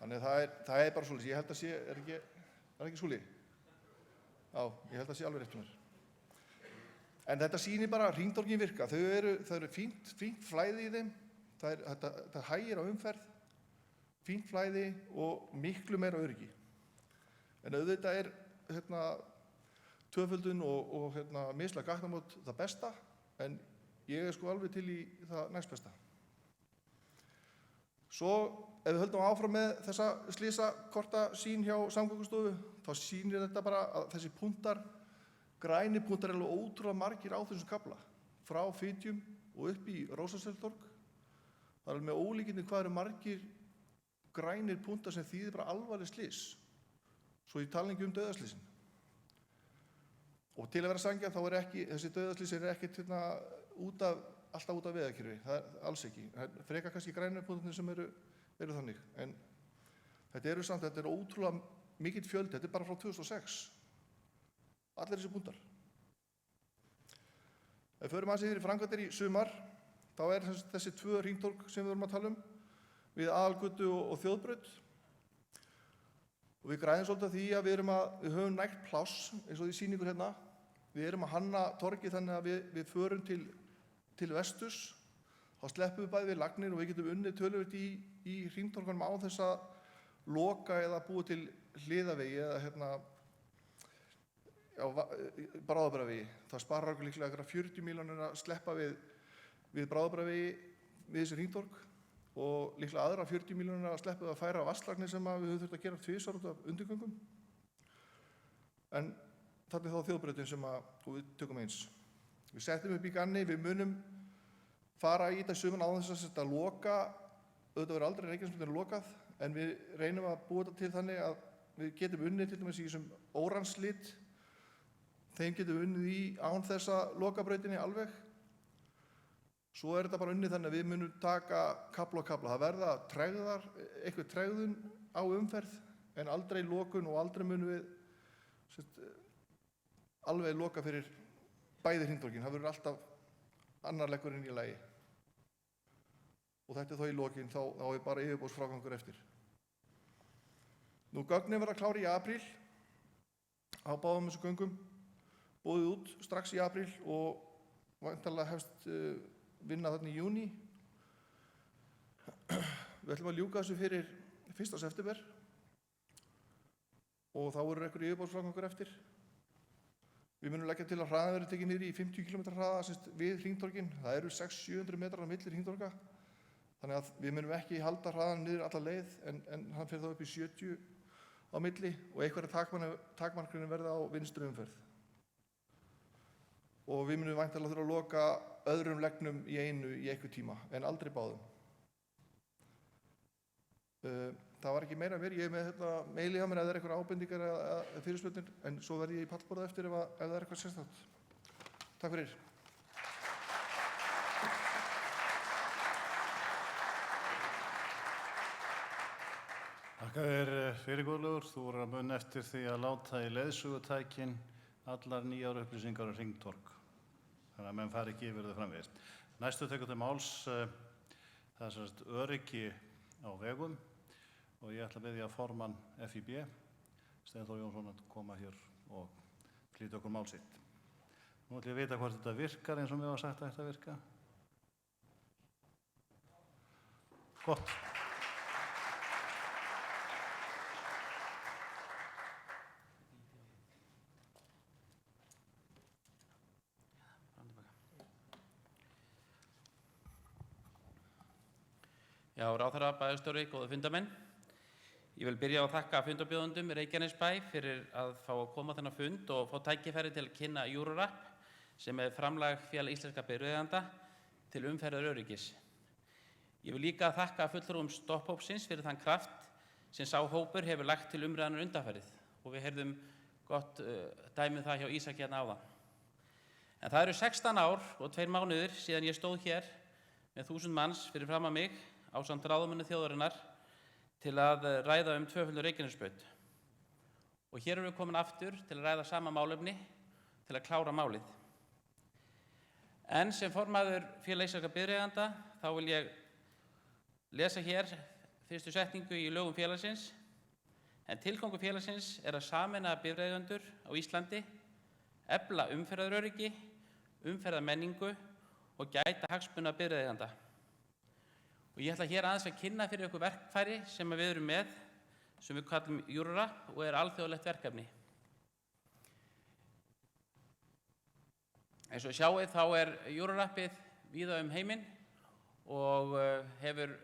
Þannig að það er bara svoleiðis. Ég held að sé, er ekki skúli? Já, ég held að sé alveg rétt mér. En þetta sýnir bara að hringtorgin virka. Þau eru fínt flæði í þeim. Það hægir á umferð, fínt flæði og miklu meira öryggi. En auðvitað er tvöföldun og mislæg gatnamót það besta, en ég er alveg til í það næst besta. Svo ef við höldum áfram með þessa slysakorta sýn hjá Samgöngustofu, þá sýnir þetta bara að þessi punktar, græni punktar, er alveg ótrúlega margir á þessum kafla, frá Fitjum og upp í Rósarselstorg. Það er með ólíkindum hvað eru margir grænir punktar sem þýðir bara alvarleg slys, svo ég tala ekki um dauðaslýsin. Og til að vera sanngjarn þá þessi dauðaslýs ekkert alltaf út af vegakerfi, það er alls ekki. Það frekar kannski grænir punktarnir sem eru þannig, en þetta er ótrúlega mikill fjöldi, þetta er bara frá 2006. Allir þessi punktar. Ef við förum aðeins yfir í framkvæmdir í sumar, þá er þessi 2 hringtorg sem við vorum að tala um, við Aðalgötu og Þjóðbraut. Og við græðum svolítið að því að við höfum nægt pláss, eins og því sýningur hérna. Við erum að hanna torgið þannig að við förum til vesturs, þá sleppum við bæði við lagnir og við getum unnið töluvert í hringtorgunum á þess að loka eða búa til hliðavegi á bráðabirgðavegi. Það sparar okkur líklega einhverjar 40 milljónir að sleppa við bráðabirgðavegi við þessi hringtorg og líklega aðra 40 milljónir að sleppa við að færa vatnslagnir sem við höfum þurft að gera tvisvar út af undirgöngum. En þarna þá þjóðbrautin sem við tökum eins. Við settum upp í ganni, við munum fara í þetta suman á þess að þetta loka, auðvitað verður aldrei Reykjanesbrautin lokað, en við reynum að búa þetta til þannig að við getum unnið til dæmis í þessum óranslit, þeim getum við unnið í án þess að loka brautinni alveg. Svo þetta bara unnið þannig að við munum taka kafla og kafla. Það verða tregðar, eitthvað tregðun á umferð, en aldrei lokun og aldrei munum við alveg loka fyrir bæði hringtorgin. Það verður alltaf annar leggurinn í lagi. Og þetta þá í lokin, þá er bara yfirborðsfrágangur eftir. Nú, gögnin verða klári í apríl á báðum þessu göngum, boðið út strax í apríl og væntanlega hefst vinna þarna í júní. Við ætlum að ljúka þessu fyrir 1. september og þá verður einhver yfirborðsfrágangur eftir. Við munum leggja til að hraðinn verði tekið niður í 50 km hraða við hringtorgin. Það eru 600-700 metrar á milli hringtorga. Þannig að við munum ekki halda hraðann niður alla leið en hann fer þá upp í 70 á milli og einhverjar takmarkanir verða á vinstri umferð. Og við munum væntanlega þurfa að loka öðrum leggnum í einu í einhver tíma en aldrei báðum. Það var ekki meira mér, ég er með mail í hjá mér ef það er eitthvað ábendingar eða fyrirspurnir, en svo verð ég í pallborða eftir ef það er eitthvað sérstakt. Takk fyrir. Þakka þér fyrir Guðlaugur. Þú voru að muna eftir því að láta í leiðsögutækin allar nýjar upplýsingar um hringtorg. Þannig að menn fari ekki yfir það framvegis. Næstu tekur til máls það er sem sagt öryggi á vegum og ég ætla að biðja formann FÍB, Steinþór Jónsson, að koma hér og flytja okkur mál sitt. Nú ætlum ég að vita hvort þetta virkar eins og mér var sagt að þetta virka. Gott. Já, ráðherra, bæjarstjóri, góðu fundamenn. Ég vil byrja á að þakka fundarbjóðendum í Reykjanesbæ fyrir að fá að koma á þennan fund og fá tækifæri til að kynna Eurorapp sem er framlag Félag íslenskra bifreiðeigenda til umferðaröryggis. Ég vil líka þakka fulltrúum stopphópsins fyrir þann kraft sem sá hópur hefur lagt til umræðunnar undanfarið og við heyrðum gott dæmi það hjá Ísaki hérna áðan. En það eru 16 ár og 2 mánuðir síðan ég stóð hér með 1000 manns fyrir framan mig ásamt ráðamönnum þjóðarinnar til að ræða tvöföldu Reykjanesbraut. Og hér erum við komin aftur til að ræða sama málefni til að klára málið. En sem formaður Félags íslenskra bifreiðeigenda þá vil ég lesa hér fyrstu setningu í lögum félagsins. En tilgangur félagsins er að sameina bifreiðaeigendur á Íslandi, efla umferðaröryggi, umferðarmenningu og gæta hagsmuna bifreiðaeigenda. Og ég ætla hér aðeins að kynna fyrir ykkur verkfæri sem við erum með, sem við kallum Eurorapp og er alþjóðlegt verkefni. Eins og sjáið þá er Eurorappið víða heiminn og hefur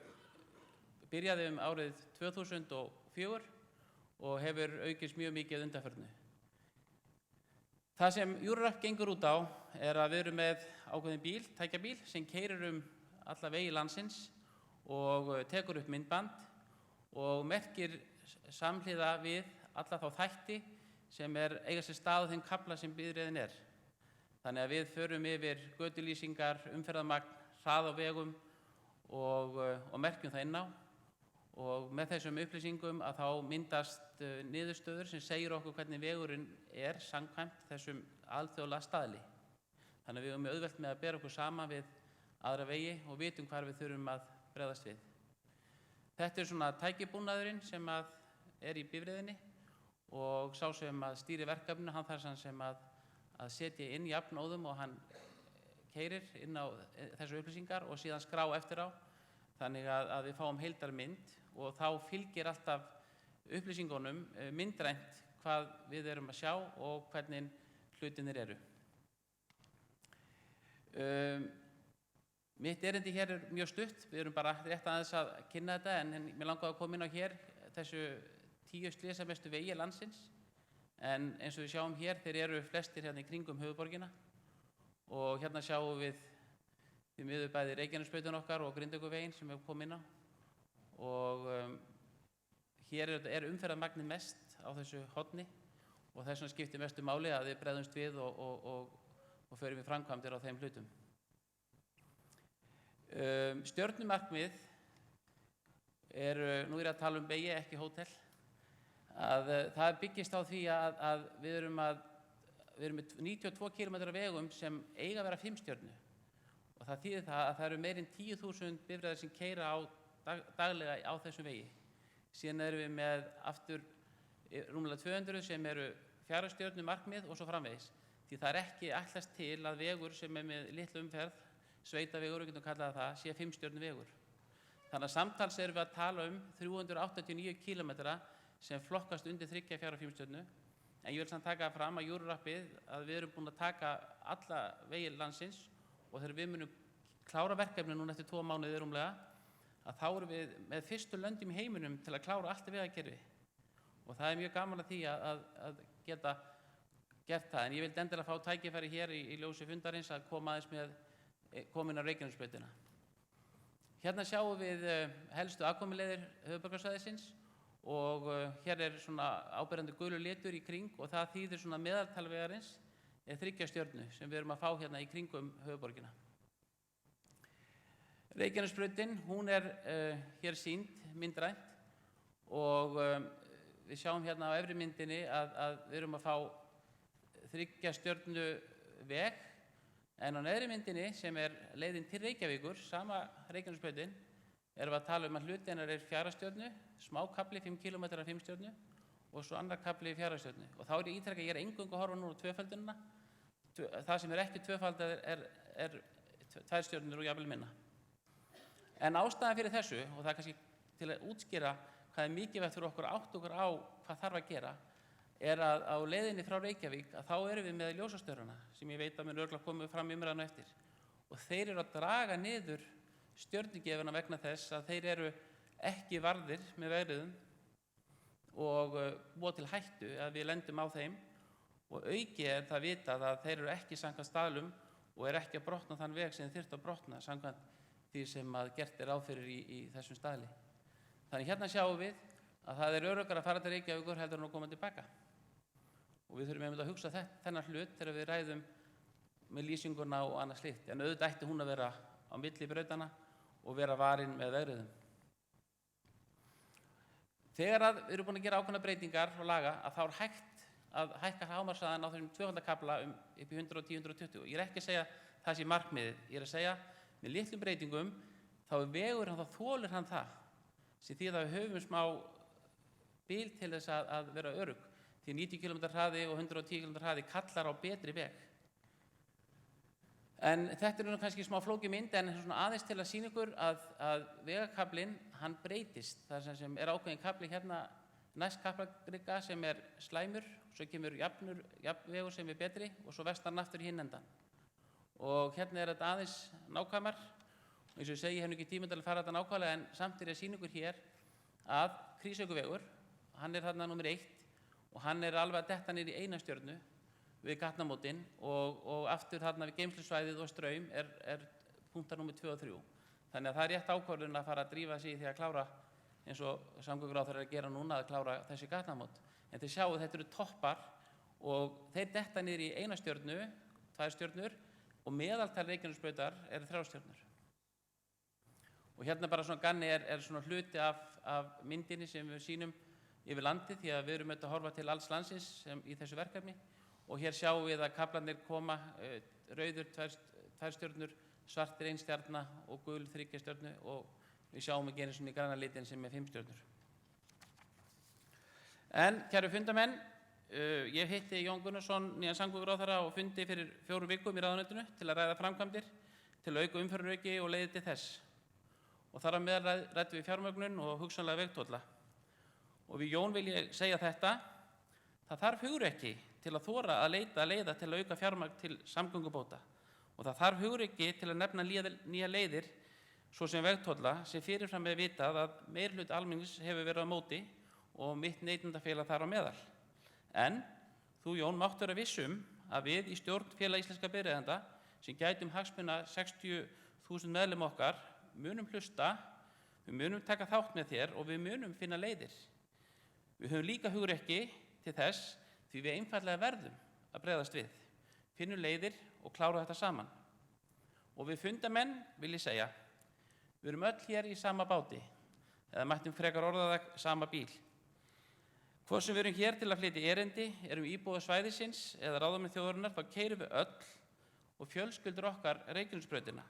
byrjaði árið 2004 og hefur aukist mjög mikið undanförnu. Það sem Eurorapp gengur út á er að við erum með ákveðin bíl, tækjabíl, sem keyrir alla vegi landsins og tekur upp myndband og merkir samhliða við alla þá þætti sem eiga sér stað á þeim kafla sem bifreiðin er. Þannig að við förum yfir götulýsingar, umferðarmagn, hrað á vegum og merkjum það inn á. Og með þessum upplýsingum að þá myndast niðurstöður sem segir okkur hvernig vegurinn er samkvæmt þessum alþjóðlega staðli. Þannig að við erum auðvelt með að bera okkur saman við aðra vegi og vitum hvar við þurfum að bregðast við. Þetta er svona tækibúnaðurinn sem er í bifreiðinni og sá sem stýrir verkefninu, hann þarf sem að setja inn jafnóðum og hann keyrir inn á þessu upplýsingar og síðan skrá eftir á. Þannig að við fáum heildarmynd og þá fylgir alltaf upplýsingunum myndrænt hvað við erum að sjá og hvernig hlutinir eru. Mitt erindi hér er mjög stutt, við erum bara rétt aðeins að kynna þetta, en mér langaði að koma inn á hér þessu 10 slysamestu vegi landsins, en eins og við sjáum hér, þeir eru flestir hérna í kringum höfuðborgina og hérna sjáum við því miður bæði Reykjanesbrautin okkar og Grindavíkurveginn sem við komum inn á og hér er umferðarmagnið mest á þessu horni og þess vegna skiptir mestu máli að við bregðumst við og förum í framkvæmdir á þeim hlutum. Stjörnumarkmið nú er ég að tala um vegi, ekki hótel, að það byggist á því að við erum með 92 km vegum sem eiga að vera 5 stjörnu og það þýðir það að það eru meir en 10.000 bifreiðar sem keyra daglega á þessum vegi. Síðan erum við með aftur rúmlega 200 sem eru 4 stjörnu markmið og svo framvegis. Því það er ekki ætlast til að vegur sem er með litla umferð, sveitavegur, við getum kallað það, sé 5 stjörnu vegur. Þannig að samtals erum við að tala um 389 km sem flokkast undir 3, 4 og 5 stjörnu. En ég vil samt taka fram að Eurorappið að við erum búin að taka alla vegi landsins og þegar við munum klára verkefni núna eftir 2 mánuði rúmlega, að þá erum við með fyrstu löndum í heiminum til að klára allt vegakerfi. Og það er mjög gaman að því að geta gert það. En ég vildi endilega fá tækifæri hér í ljósi fundarins að koma aðeins með komin á Reykjanesbrautina. Hérna sjáum við helstu aðkomuleiðir höfuðborgarsvæðisins og hér er svona áberandi gulur litur í kring og það þýðir svona meðaltalvegarins 3 stjörnu sem við erum að fá hérna í kringum höfuðborgina. Reykjanesbrautin, hún er hér sýnd myndrænt og við sjáum hérna á efri myndinni að við erum að fá 3 stjörnu veg, en á neðri myndinni sem er leiðin til Reykjavíkur, sama Reykjanesbrautin, erum við að tala um að hluti hennar er 4 stjörnu, smákafli 5 km af 5 stjörnu og svo annar kafli 4 stjörnu. Og þá er ég ítrekka, ég er eingöngu að horfa núna á tvöföldunina. Það sem er ekki tvöfaldað er 2 stjörnur og jafnvel minna. En ástæðan fyrir þessu, og það er kannski til að útskýra hvað er mikilvægt fyrir okkur að átta okkur á hvað þarf að gera, er að á leiðinni frá Reykjavík að þá erum við með ljósastöruna sem ég veit að mun örugglega koma fram í umræðunni á eftir. Og þeir eru að draga niður stjörnugjöfuna vegna þess að þeir eru ekki varðir með vegriðum og búa til hættu að við lendum á þeim og auki er það vitað að þeir eru ekki samkvæmt staðlum og er ekki að brotna þann veg sem þeir þyrftu að brotna samkvæmt því sem að gert er ráð fyrir í þessum staðli. Þannig hérna sjáum við að það er öruggara að fara til Reykjavíkur heldur en að koma tilbaka. Og við þurfum einmitt að hugsa þennan hlut þegar við ræðum með lýsinguna og annað slíkt. En auðvitað ætti hún að vera á milli brautana og vera varin með vegriðum. Þegar við erum búin að gera ákveðnar breytingar og laga að þá er hægt að hækka hámarkshraðann á þessum tvöfaldakafla upp í 110-120. Ég er ekki að segja það sé markmiðið. Ég er að segja með litlum breytingum þá er vegur þá þolir hann það. Sem því að við höfum smá bíl til þess að vera örugg. Því 90 km hraði og 110 km hraði kallar á betri veg. En þetta er nú kannski smá flókið mynd, en svona aðeins til að sýna ykkur að vegakablinn, hann breytist. Það sem er ákveðin kabli hérna næst kaplagrygga sem er slæmur, svo kemur jafnvegur sem er betri og svo vestan aftur hinn endan. Og hérna er þetta aðeins nákvæmar. Og eins og ég segi, ég hef ekki tíma til að fara þetta nákvæmlega, en samt er ég að sýna ykkur hér að Krísuvíkurvegur, hann er þarna númer 1 og hann er alveg að detta niður í 1 stjörnu við gatnamótin og aftur þarna við geymslusvæðið og straum er punktar númer 2 og 3. Þannig að það er rétt ákvörðun að fara að drífa sig í því að klára, eins og samgönguráðherra er að gera núna, að klára þessi gatnamót. En þið sjáu þetta eru toppar og þeir detta niður í 1 stjörnu, 2 stjörnur og meðaltal Reykjanesbrautar eru 3 stjörnur. Og hérna bara svona ganni er svona hluti af myndinni sem við sýnum yfir landið, því að við erum auðvitað að horfa til alls landsins í þessu verkefni. Og hér sjáum við að kaflarnir koma, rauður 2 stjörnur, svartir 1 stjarna og gul 3 stjörnu og við sjáum ekki einu svona í græna litin sem er 5 stjörnur. En kæru fundamenn, ég hitti Jón Gunnarsson, nýjan samgönguráðherra, og fundi fyrir 4 vikum í ráðuneytinu til að ræða framkvæmdir, til að auka umferðaröryggi og leiðir til þess. Og þar á meðal ræddum við fjármögnun og hugsanlega vegtolla. Og við Jón vil ég segja þetta, Það þarf hugrekki til að þora að leita leiða til að auka fjármagn til samgöngubóta og það þarf hugrekki til að nefna nýja leiðir svo sem vegtolla sem fyrirfram er vitað að meirihluti almennings hefur verið á móti og mitt neytendafélag þar á meðal. En þú, Jón, mátt vera viss að við í stjórn Félag íslenskra bifreiðeigenda sem gætum hagsmuna 60.000 meðlim okkar munum hlusta, við munum taka þátt með þér og við munum finna leiðir. Við höfum líka hugrekki til þess því við einfaldlega verðum að bregðast við, finnum leiðir og klára þetta saman. Og við fundamenn vil ég segja, við erum öll hér í sama báti, eða mættum frekar orða það sama bíl. Hvort sem við erum hér til að flytja erindi, erum íbúar svæðisins eða ráðamenn þjóðarinnar, þá keyrum við öll og fjölskyldur okkar Reykjanesbrautina.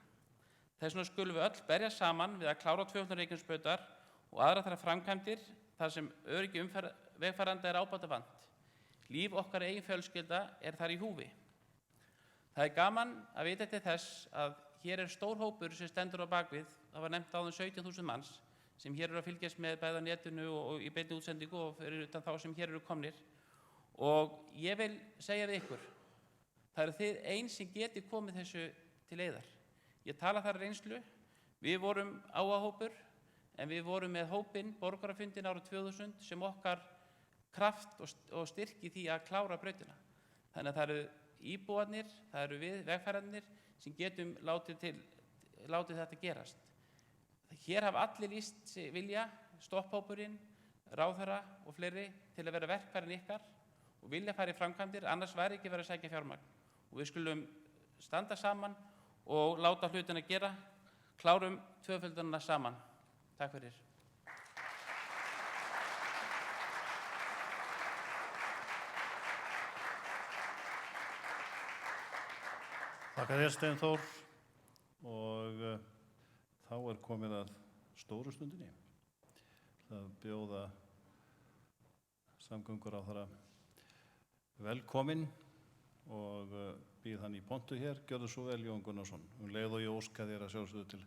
Þess vegna skulum við öll berja saman við að klára tvöfaldan Reykjanesbrautar og aðra þær framkvæmdir þar sem öryggi vegfarenda ábótavant. Líf okkar eigin fjölskylda þar í húfi. Það gaman að vita til þess að hér stór hópur sem stendur á bakvið, það var nefnt áðan 17.000 manns, sem hér eru að fylgjast með bæði á netinu og í beinni útsendingu og fyrir utan þá sem hér eru komnir. Og ég vil segja við ykkur, það eru þið eins sem geti komið þessu til leiðar. Ég tala þar reynslu, við vorum áhugahópur, en við vorum með hópinn, borgarafundin árið 2000, sem okkar kraft og styrk í því að klára brautina. Þannig að það eru íbúarnir, það eru við vegfarendurnir sem getum látið þetta gerast. Hér hafa allir lýst vilja, stopphópurinn, ráðherra og fleiri, til að vera verkfærin ykkar og vilja fara í framkvæmdir, annars væri ekki verið að sækja fjármagn. Og við skulum standa saman og láta hlutina gera, klárum tvöföldunina saman. Takk fyrir. Þakka þér, Steinþór, og þá komið að stóru stundinni. Það bjóða samgönguráðherra velkominn og býð hann í pontu hér. Gjörðu svo vel, Jón Gunnarsson. Leið og ég óska þér að sjálfsögðu til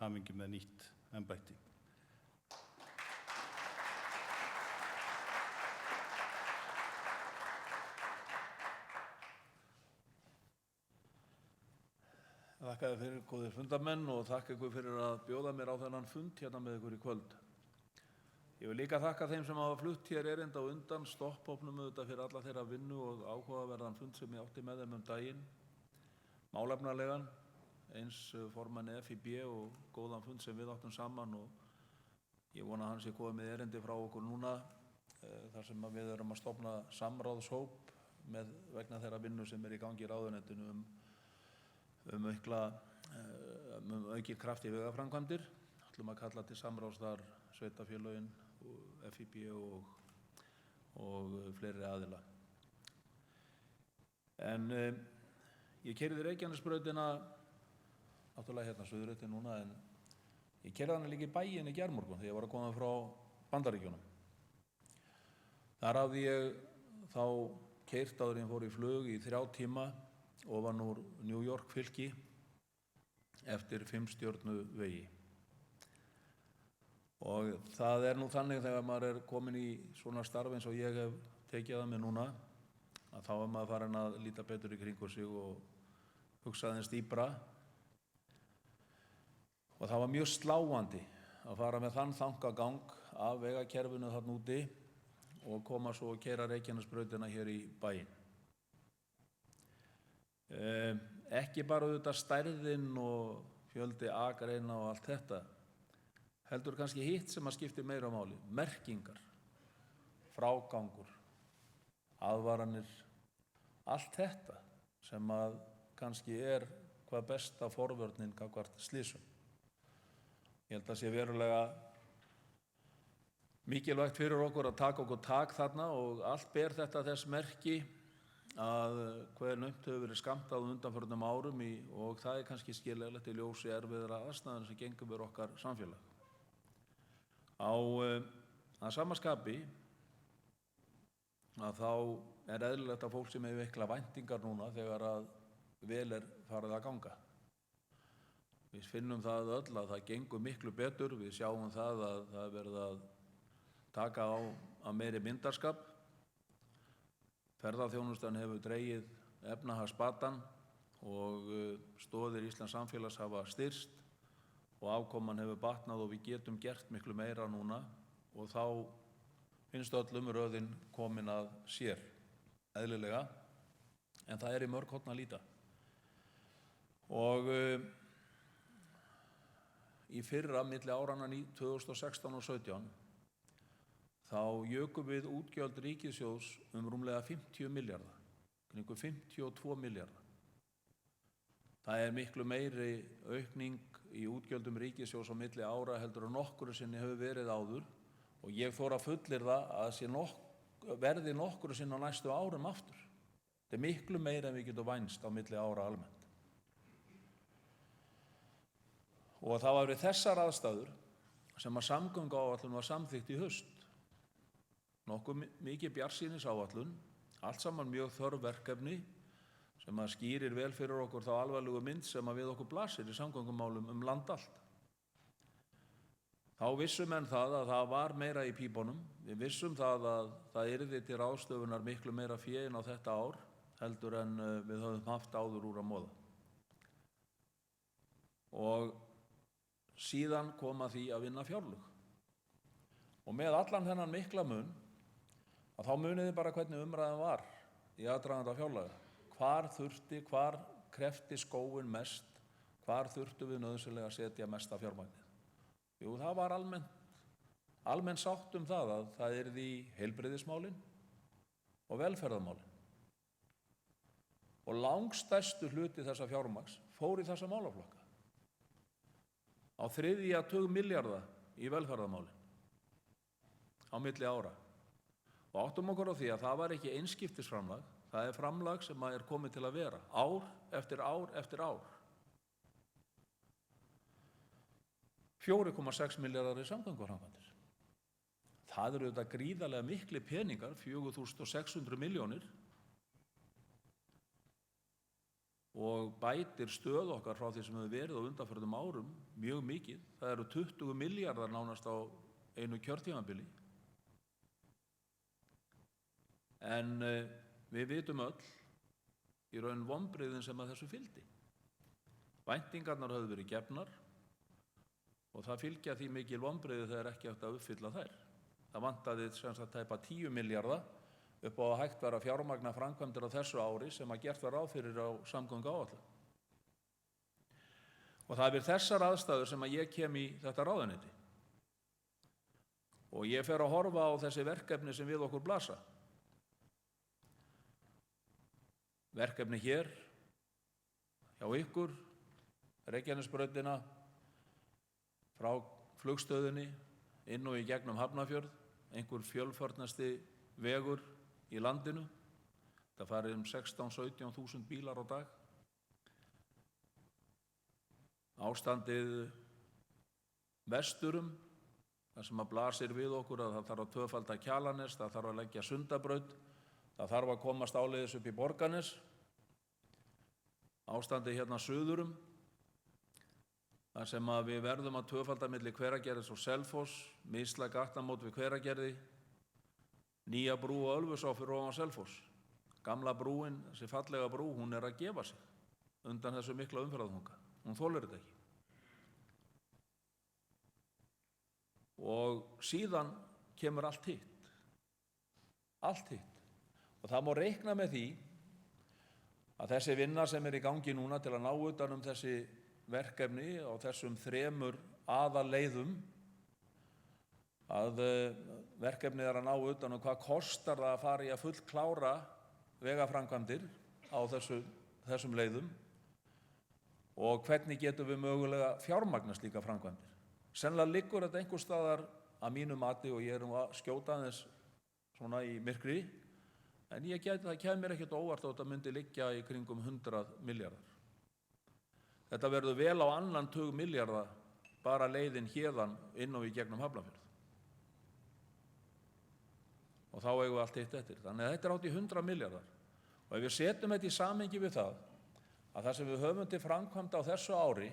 hamingju með nýtt embætti. Þakka þér fyrir, góðir fundamenn, og þakka ykkur fyrir að bjóða mér á þennan fund hérna með ykkur í kvöld. Ég vil líka þakka þeim sem hafa flutt hér erinda á undan, stopphópnum auðvitað fyrir alla þeirra vinnu og áhugaverðan fund sem ég átti með þeim daginn. Málefnalegan, eins formanni FIB og góðan fund sem við áttum saman, og ég vona að hann sé komið með erindi frá okkur núna þar sem við erum að stofna samráðshóp vegna þeirra vinnu sem í gangi í ráðuneytinu um aukið kraft í vegaframkvæmdir. Ætlum að kalla til samráðs þar sveitarfélögin, FIB og fleiri aðila. En ég keyrði Reykjanesbrautina, náttúrulega hérna Suðureyri núna, en ég keyrði hana líka í bæinn í gærmorgun þegar ég var að koma frá Bandaríkjunum. Þar hafði ég þá keyrt áður en ég fór í flug í 3 tíma ofan úr New York fylki eftir 5 stjörnu vegi. Og það nú þannig þegar maður komin í svona starf eins og ég hef tekið það með núna, að þá maður farin að líta betur í kringu sig og hugsa aðeins dýpra. Og það var mjög sláandi að fara með þann þangagang af vegakerfinu þarna úti og koma svo og keyra Reykjanesbrautina hér í bæinn. Ekki bara auðvitað stærðin og fjöldi akreina og allt þetta, heldur kannski hitt sem að skiptir meira máli, merkingar, frágangur, aðvaranir, allt þetta sem að kannski hvað besta forvörnin gagnvart slysum. Ég held að sé verulega mikilvægt fyrir okkur að taka okkur tak þarna og allt ber þetta þess merki að hver naumt hefur verið skammtað á undanförnum árum og það kannski skiljanlegt í ljósi erfiðra aðstæðna sem gengur við okkar samfélag. Að sama skapi að þá eðlilegt að fólk sem hefur miklar væntingar núna þegar að vel farið að ganga. Við finnum það öll að það gengur miklu betur, við sjáum það að það verið að taka á meiri myndarskap. Ferðaþjónustan hefur dregið efnahagsbatan og stoðir íslensks samfélags hafa styrkst og afkoman hefur batnað og við getum gert miklu meira núna og þá finnst öllum röðin komin að sér, eðlilega, en það í mörg horn að líta. Og í fyrra, milli áranna 2016 og 2017, þá jukum við útgjöld ríkissjóðs rúmlega 50 milljarða, kringum 52 milljarða. Það miklu meiri aukning í útgjöldum ríkissjóðs á milli ára heldur en nokkru sinni hefur verið áður og ég þora að fullyrða að verði nokkru sinni á næstu árum aftur. Þetta miklu meira en við getum vænst á milli ára almennt. Og það var við þessar aðstæður sem að samgönguáætlun var samþykkt í haust. Nokkuð mikið bjartsýnisáætlun, allt saman mjög þörf verkefni sem að skýrir vel fyrir okkur þá alvarlegu mynd sem að við okkur blasir í samgöngumálum land allt. Þá vissum menn það að það var meira í pípunum. Við vissum það að það yrði til ráðstöfunar miklu meira fé inn á þetta ár heldur en við höfum haft áður úr að moða. Og síðan kom að því að vinna fjárlög. Og með allan þennan mikla mun, að þá munið þið bara hvernig umræðan var í aðdraganda fjárlaga. Hvar krefti skóinn mest, hvar þurftum við nauðsynlega að setja mesta fjármagnið? Jú, það var almenn sátt það að það yrði í heilbrigðismálin og velferðarmálin. Og langstærstu hluti þessa fjármagns fór í þessa málaflokka. Á þriðja tug milljarða í velferðarmálin á milli ára. Og áttum okkur á því að það var ekki einskiptisframlag, það framlag sem er komið til að vera, ár eftir ár eftir ár. 4,6 milljarðar í samgönguframkvæmdir. Það eru þetta gríðarlega mikli peningar, 4.600 milljónir, og bætir stöð okkar frá því sem hefur verið á undanförnum árum mjög mikið. Það eru 20 milljarðar nánast á einu kjörtímabili. En við vitum öll í raun vonbrigðin sem að þessu fylgdi. Væntingarnar höfðu verið gefnar og það fylgja því mikil vonbrigði þegar ekki hægt að uppfylla þær. Það vantaði sem sagt tæpa 10 milljarða upp á að hægt var að fjármagna framkvæmdir á þessu ári sem að gert var ráð fyrir á samgönguáætlun. Og það við þessar aðstæður sem að ég kem í þetta ráðuneyti. Og ég fer að horfa á þessi verkefni sem við okkur blasa. Verkefni hér, hjá ykkur, Reykjanesbrautina, frá flugstöðinni, inn og í gegnum Hafnarfjörð, einhver fjölfarnasti vegur í landinu. Það farið 16-17.000 bílar á dag. Ástandið vesturum, það sem að blasir við okkur að það þarf að tvöfalda Kjalarnes, það þarf að leggja Sundabraut, það þarf að komast áleiðis upp í Borgarnes. Ástandið hérna suðurum, þar sem að við verðum að tvöfalda milli Hveragerðis og Selfoss, misla gatnamót við Hveragerði, nýja brú og Ölfusá fyrir ofan Selfoss. Gamla brúin, þessi fallega brú, hún að gefa sig undan þessu mikla umferðarþunga. Hún þolir þetta ekki. Og síðan kemur allt hitt. Allt hitt. Og það má reikna með því að þessi vinna sem í gangi núna til að ná utan þessi verkefni á þessum 3 aðalleiðum, að verkefnið að ná utan hvað kostar það að fara í að fullklára vegaframkvæmdir á þessum leiðum og hvernig getum við mögulega fjármagna slíka framkvæmdir. Sennilega liggur þetta einhvers staðar að mínu mati og ég að skjóta aðeins svona í myrkri, en það kemur ekkert óvart að þetta myndi liggja í kringum 100 milljarðar. Þetta verður vel á annan tug milljarða bara leiðin héðan inn og í gegnum Hafnarfjörð. Og þá eigum við allt hitt eftir. Þannig að þetta hátt í 100 milljarðar. Og ef við setjum þetta í samhengi við það, að það sem við höfum til framkvæmda á þessu ári,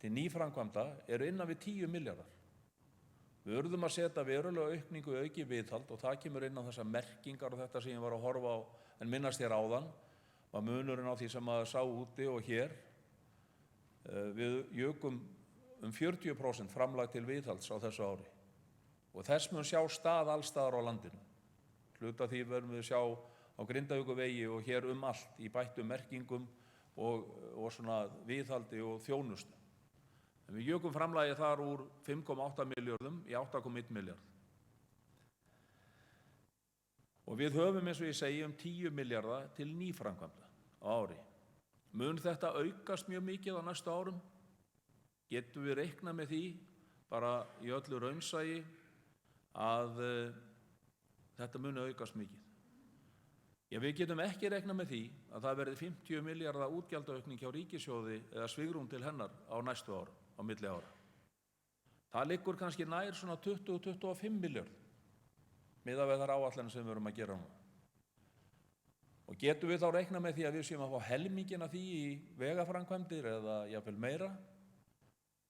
til nýframkvæmda, eru innan við 10 milljarðar. Við urðum að setja verulega aukningu í aukið viðhald og það kemur inn á þessar merkingar og þetta sem ég var að horfa á en minnast hér áðan var munurinn á því sem maður sá úti og hér. Við jukum 40% framlag til viðhalds á þessu ári og þess mun sjá stað allstaðar á landinu. Hluta því verðum við sjá á Grindavíkurvegi og hér allt í bættum merkingum og svona viðhaldi og þjónustu. En við jukum framlagið þar úr 5,8 milljörðum í 8,1 milljarð. Og við höfum, eins og ég segi, 10 milljarða til nýframkvæmda á ári. Mun þetta aukast mjög mikið á næstu árum? Getum við reiknað með því, bara í öllu raunsæi, að þetta muni aukast mikið? Já, við getum ekki reiknað með því að það verði 50 milljarða útgjaldaaukning hjá ríkissjóði eða svigrúm til hennar á næstu árum, á milli ára. Það liggur kannski nær svona 20-25 milljarð miðað við þær áætlanir sem við erum að gera nú. Og getum við þá reiknað með því að við séum að fá helmingina því í vegaframkvæmdir eða jafnvel meira?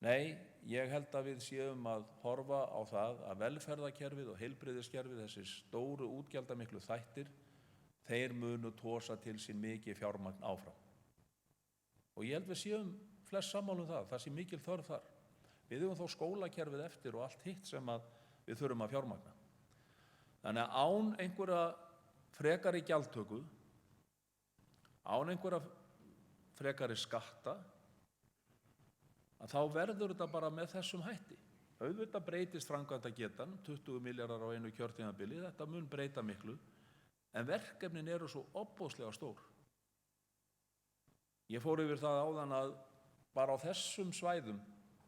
Nei, ég held að við séum að horfa á það að velferðarkerfið og heilbrigðiskerfið, þessi stóru útgjaldamiklu þættir, þeir munu tosa til sín mikið fjármagn áfram. Og ég held við séum flest sammála um það sé mikil þörf þar. Við höfum þá skólakerfið eftir og allt hitt sem við þurfum að fjármagna. Þannig að án einhverja frekari gjaldtöku, án einhverja frekari skatta, að þá verður þetta bara með þessum hætti. Auðvitað breytist framkvæmdagetan, 20 milljarðar á einu kjörtímabili, þetta mun breyta miklu, en verkefnin eru svo ofboðslega stór. Ég fór yfir það áðan að bara á þessum svæðum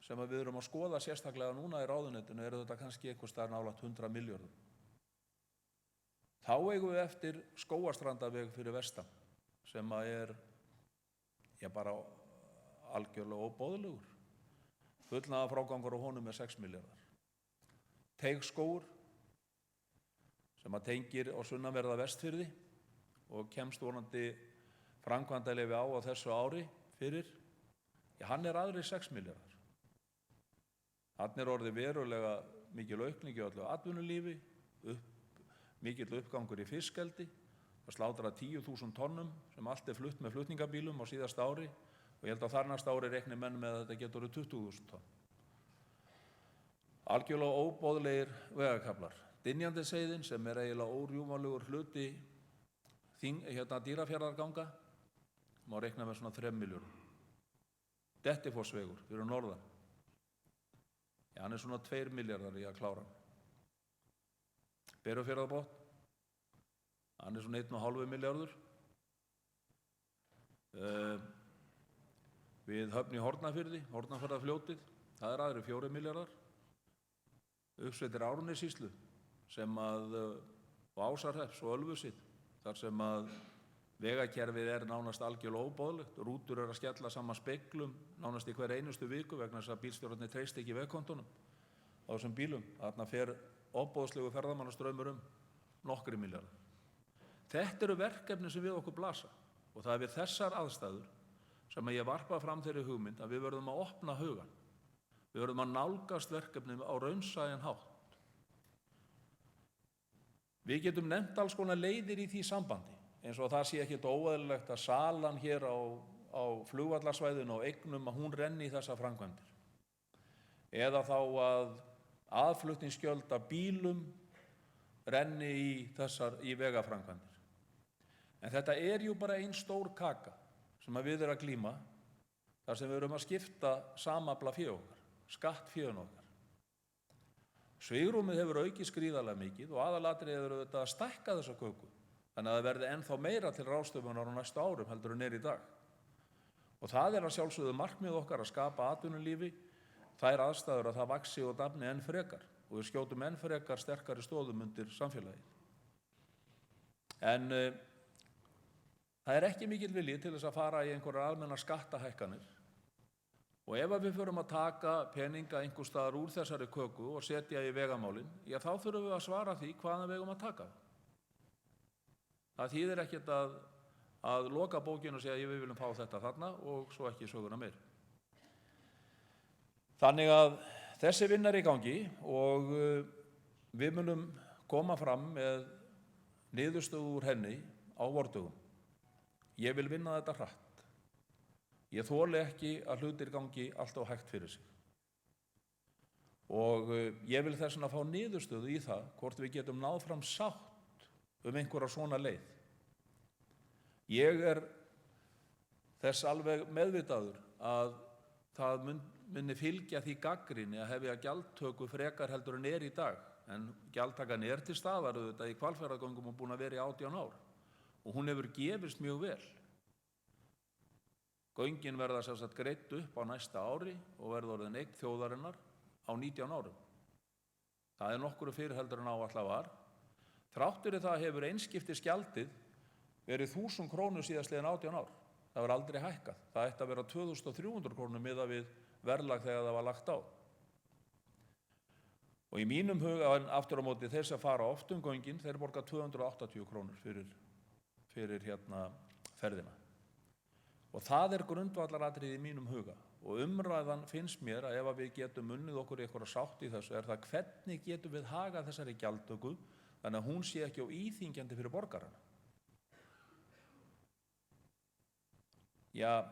sem við erum að skoða sérstaklega núna í ráðuneytinu eru þetta kannski einhvers staðar nálægt 100 milljörðum. Þá eigum við eftir Skógarstrandarveg fyrir vestan sem er bara algjörlega óboðlegur. Fullnaðarfrágangur á honum er 6 milljarðar. Teigsskógur sem tengir á sunnanverða Vestfirði og kemst vonandi framkvæmdaleyfi á þessu ári fyrir, hann er aðrir 6 milljarðar. Þarna er orðið verulega mikil aukning í öllu atvinnulífi, mikill uppgangur í fiskeldi, það slátra 10.000 tonnum sem allt er flutt með flutningabílum á síðasta ári og ég held að þar næsta ári reikni menn með að þetta getur 20.000 tonn. Algjörlega óboðlegir vegakaflar. Dynjandisheiðin sem er eiginlega órjúfanlegur hluti Dýrafjarðarganga má reikna með svona 3 milljörðum. Dettifossvegur fyrir norðan. Hann er svona 2 milljarðar í að klára hann. Berufjarðarbotn, hann er svona 1,5 milljarður. Við Höfn í Hornafirði, Hornafjarðarfljótið, það er aðrir 4 milljarðar. Uppsveitir Árnessýslu sem og Ásarhrepps og Ölfusitt, þar sem vegakerfið er nánast algjörlega óboðlegt. Rútur að skella saman speglum nánast í hver einustu viku vegna þess að bílstjórarnir treysta ekki vegkontunum á þessum bílum. Þarna fer óboðslegu ferðamannastraumur nokkri milljarðar. Þetta eru verkefni sem við okkur blasa og það er við þessar aðstæður sem ég varpa fram þeirri hugmynd að við verðum að opna hugann. Við verðum að nálgast verkefni á raunsæjan hátt. Við getum nefnt alls konar leiðir í því sambandi, eins og það sé ekkert óeðlilegt að salan hér á flugvallarsvæðinu og eignum að hún renni í þessar framkvæmdir. Eða þá að aðflutningsgjöld af bílum renni í vegaframkvæmdir. En þetta er jú bara ein stór kaka sem við erum að glíma, þar sem við erum að skipta samafla fé okkar, skattféun okkar. Svigrúmið hefur aukist gríðarlega mikið og aðalatriðið eru þetta að stækka þessa köku, þannig að það verði ennþá meira til ráðstöfunar á næstu árum heldur en er í dag. Og það er að sjálfsögðu markmið okkar að skapa atvinnulífi þær aðstæður að það vaxi og dafni enn frekar og við skjótum enn frekar sterkari stoðum undir samfélagið. En það er ekki mikill vilji til þess að fara í einhverjar almennar skattahækkanir. Og ef við förum að taka peninga einhvers staðar úr þessari köku og setja í vegamálin, já þá þurfum við að svara því hvaðan við eigum að taka það. Það þýðir ekkert að loka bókinu og segja við viljum fá þetta þarna og svo ekki söguna meir. Þannig að Þessi vinna er í gangi og við munum koma fram með niðurstöðu úr henni á vordögum. Ég vil vinna þetta hratt. Ég þoli ekki að hlutir gangi alltaf hægt fyrir sig. Og ég vil þess vegna fá niðurstöðu í það hvort við getum náð fram sátt einhverja svona leið. Ég er þess alveg meðvitaður að það muni fylgja því gagnrýni að hefja gjaldtöku frekar heldur en í dag. En gjaldtakan til staðar auðvitað í Hvalfjarðargöngum og búin að vera í 18 ár. Og hún hefur gefist mjög vel. Göngin verða sem sagt greidd upp á næsta ári og verða orðin eign þjóðarinnar á 19 árum. Það nokkru fyrir heldur en áætlað var. Þrátt fyrir það hefur einskiptisgjaldið verið 1.000 krónur síðastliðin 18 ár. Það var aldrei hækkað. Það ætti að vera 2.300 krónur miðað við verðlag þegar það var lagt á. Og í mínum huga, aftur á móti, þeir sem fara oft göngin, þeir borga 280 krónur fyrir ferðina. Og það grundvallaratriði í mínum huga. Og umræðan finnst mér að ef við getum unnið okkur í eitthvað sátt í þessu, það hvernig getum við hagað þessari gjaldtöku þannig að hún sé ekki á íþyngjandi fyrir borgarana. Já,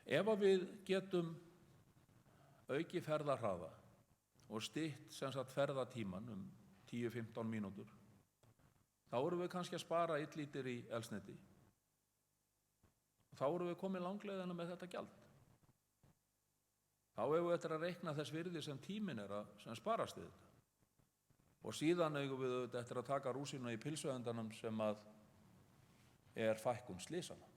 ef við getum aukið ferðahraða og stytt sem sagt ferðatíman 10-15 mínútur, þá erum við kannski að spara illlítir í eldsneyti. Þá erum við komin langleiðina með þetta gjald. Þá eigum við eftir að reikna þess virði sem tíminn sem sparast við þetta. Og síðan eigum við eftir að taka rúsínuna í pylsuendanum sem fækkun slysana,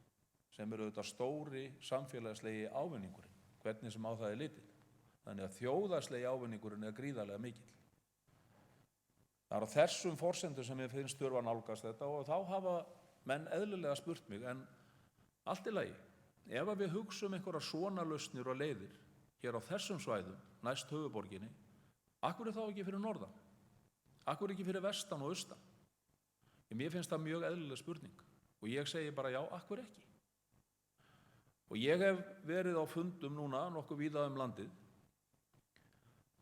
sem auðvitað stóri samfélagslegi ávinningurinn, hvernig sem á það litið. Þannig að þjóðarslegi ávinningurinn gríðarlega mikill. Það á þessum forsendum sem ég finnst þurfa að nálgast þetta og þá hafa menn eðlilega spurt mig, en allt í lagi, ef við hugsum einhverja svona lausnir og leiðir hér á þessum svæðum, næst höfuðborginni, af hverju þá ekki fyrir norðan? Af hverju ekki fyrir vestan og austan? Mér finnst það mjög eðlileg spurning og ég segi bara já, af hverju ekki? Og ég hef verið á fundum núna nokkuð víða landið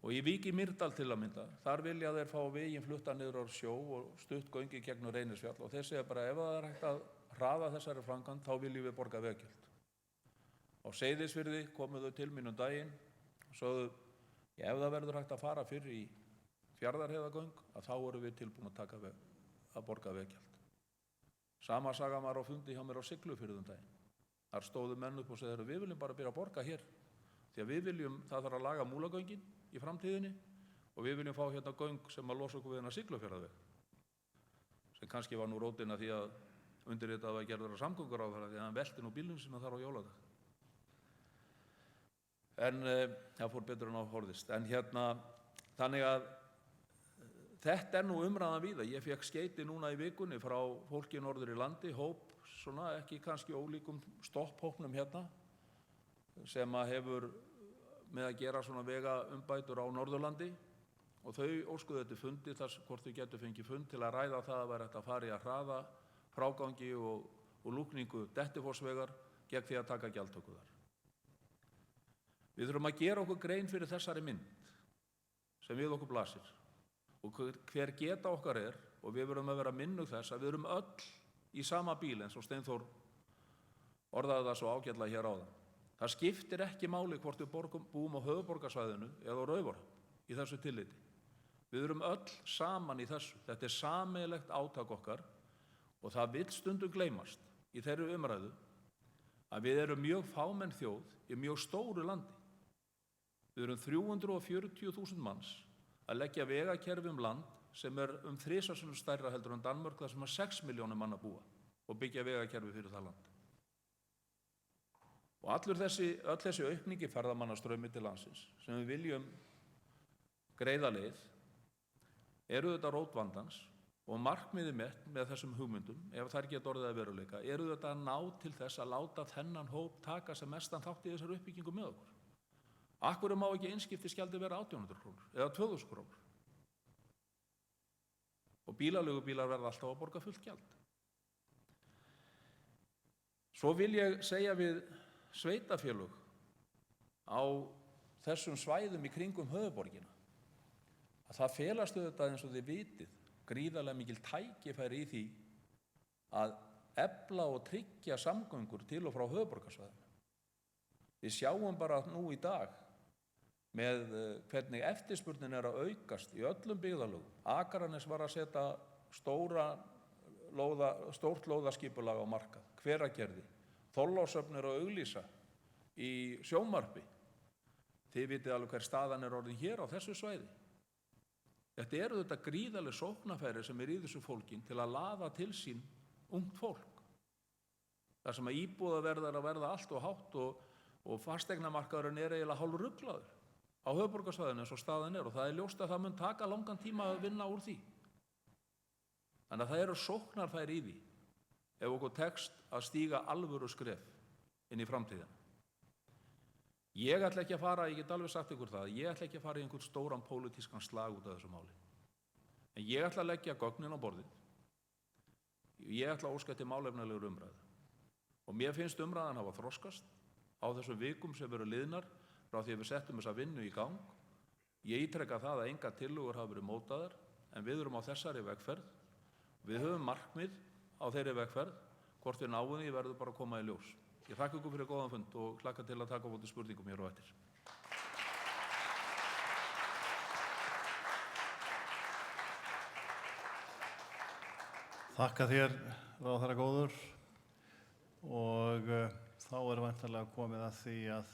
og í Vík í Mýrdal til að mynda, þar vilja þeir fá veginn flutta niður á sjó og stutt göngi gegnum Reynisfjall og þeir segja bara ef það hægt að hraða þessari framkvæmd, þá viljum við borga veggjöld. Á Seyðisfirði komu þau til mín daginn og sögðu, ef það verður hægt að fara fyrr í Fjarðarheiðargöng, þá erum við tilbúin að borga veggjöld. Sama saga var á fundi hjá mér á Siglufirði daginn. Þar stóðu menn upp og segðu, við viljum bara byrja að borga hér, því að við viljum, það þarf að laga Múlagöngin í framtíðinni og við viljum fá hérna göng sem að losa okkur við hennar Siglufjarðarveg, sem kannski var nú rótin að því að undirritað var gerður á samgönguráðherra því að hann velti nú bílnum sinna þar á jóladag. En það fór betur en á horfðist. En þannig að þetta nú umræðan víða. Ég fékk skeyti núna í vikunni frá fólki norður í landi, hóp, svona ekki kannski ólíkum stopphópnum sem hefur með að gera svona vegaumbætur á Norðurlandi og þau óskuðu þetta fundi þar hvort þau getur fengið fund til að ræða það að vera hægt að fara í að hraða frágangi og lúkningu Dettifossvegar gegn því að taka gjaldtöku þar. Við þurfum að gera okkur grein fyrir þessari mynd sem við okkur blasir og hver geta okkar og við verðum að vera minnug þess að við erum öll í sama bíl eins og Steinþór orðaði það svo ágætlega hér áðan. Það skiptir ekki máli hvort við búum á höfuðborgarsvæðinu eða á Raufarhöfn í þessu tilliti. Við erum öll saman í þessu. Þetta sameiginlegt átak okkar og það vill stundum gleymast í þeirri umræðu að við erum mjög fámenn þjóð í mjög stóru landi. Við erum 340.000 manns að leggja vegakerfi land sem 3 sinnum stærra heldur en Danmörk þar sem 6 milljónir manna búa og byggja vegakerfi fyrir það land. Og öll þessi aukningi ferðamannastraumi til landsins sem við viljum greiða leið þetta rót vandans og markmiðið með þessum hugmyndum, ef þær geta orðið að veruleika, þetta að ná til þess að láta þennan hóp taka sem mestan þátt í þessari uppbyggingu með okkur. Af hverju má ekki einskiptisgjaldið vera 1.800 krónur eða 2.000 krónur? Og bílaleigubílar verða alltaf að borga fullt gjald. Svo vil ég segja við sveitarfélög á þessum svæðum í kringum höfuðborgina, að það felast auðvitað eins og þið vitið gríðarlega mikil tækifæri í því að efla og tryggja samgöngur til og frá höfuðborgarsvæðinu. Við sjáum bara nú í dag með hvernig eftirspurnin að aukast í öllum byggðarlögum. Akranes var að setja stórt lóðaskipulag á markað, Hveragerði, Þorlákshöfn að auglýsa í sjónvarpi. Þið vitið alveg hver staðan orðin hér á þessu svæði. Þetta eru þetta gríðarleg sóknarfæri sem í þessu fólkin til að laða til sín ungt fólk. Það sem að íbúðaverð að verða allt og hátt og fasteignamarkaðurinn eiginlega hálfruglaður á höfuðborgarsvæðinu eins og staðan og það ljóst að það mun taka langan tíma að vinna úr því. Þannig að það eru sóknarfæri í því ef okkur tekst að stíga alvöru skref inn í framtíðina. Ég ætla ekki að fara, ég get alveg sagt ykkur það, ég ætla ekki að fara í einhvern stóran pólitískan slag út af þessu máli. En ég ætla að leggja gögnin á borðið. Ég ætla að óska til málefnalegur umræðu. Og mér finnst umræðan hafa þroskast á þessum vikum sem veru liðnar frá því að við settum þessa vinnu í gang. Ég ítreka það að engar tillögur hafa verið mótaðar, en við erum á þessari vegferð. Við höfum markmið á þeirri vegferð, hvort við náum því verður bara að koma í ljós. Ég þakka ykkur fyrir góðan fund og hlakka til að taka á móti spurningum hér á eftir. Þakka þér, ráðherra góður, og þá væntanlega komið að því að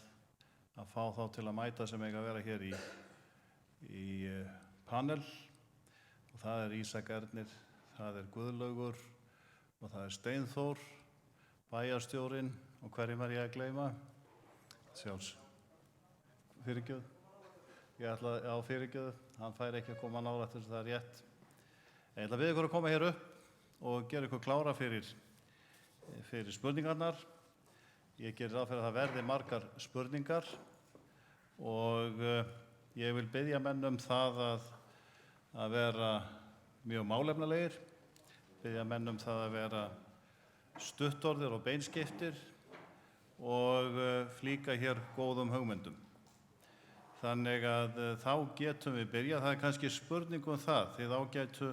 fá þá til að mæta sem eiga að vera hér í panel, og það er Ísak Ernir, það er Guðlaugur og það er Steinþór, bæjarstjórinn, og hverjum er ég að gleyma? Fyrirgjöð. Ég ætla á fyrirgjöð, hann fær ekki að koma nálægt þess að það er rétt. Ég ætla að biðja ykkur að koma hér upp og gera ykkur klára fyrir spurningarnar. Ég gerir ráð fyrir að það verði margar spurningar og ég vil biðja menn það að vera mjög málefnalegir, biðja menn það að vera stuttorðir og beinskiptir og flíka hér góðum hugmyndum. Þannig að þá getum við byrjað. Það er kannski spurning það, þið ágætu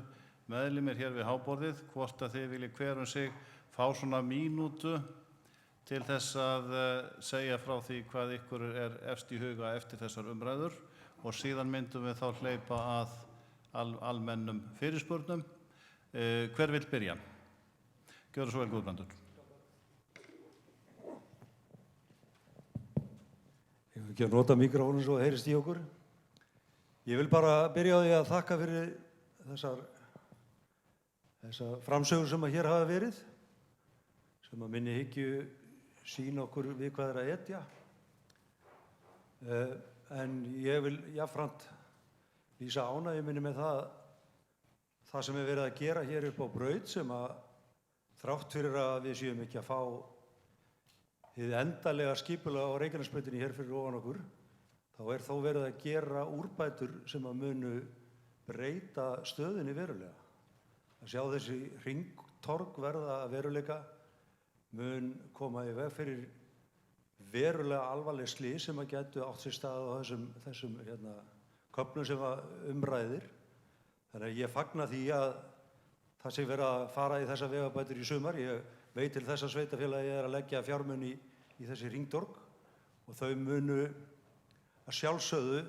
meðlimir hér við háborðið, hvort að þið viljið hver sig fá svona mínútu til þess að segja frá því hvað ykkur er efst í huga eftir þessar umræður, og síðan myndum við þá hleypa að almennum fyrirspurnum. Hver vill byrja? Gjörðu svo vel, Guðbrandur. Ég vil ekki að nota mikrofónum svo að heyrist í okkur. Ég vil bara byrja á því að þakka fyrir þessa framsögur sem hér hafa verið, sem að minni hyggju sýna okkur við hvað er að etja. En ég vil jafnframt lýsa ánægju minni með það sem er verið að gera hér upp á braut, sem að þrátt fyrir að við séum ekki að fá hið endalega skipulag á Reykjanesbrautinni hér fyrir ofan okkur, þá er þó verið að gera úrbætur sem að munu breyta stöðunni verulega. Að sjá þessi hringtorg verða að veruleika mun koma í veg fyrir verulega alvarleg slys sem að gætu átt sér stað á þessum köflum sem umræðir. Þannig að ég fagna því að það sé verið að fara í þessa vegabætur í sumar. Ég veit til þess að sveitarfélagi er að leggja fjármuni í þessi hringtorg og þau munu að sjálfsögðu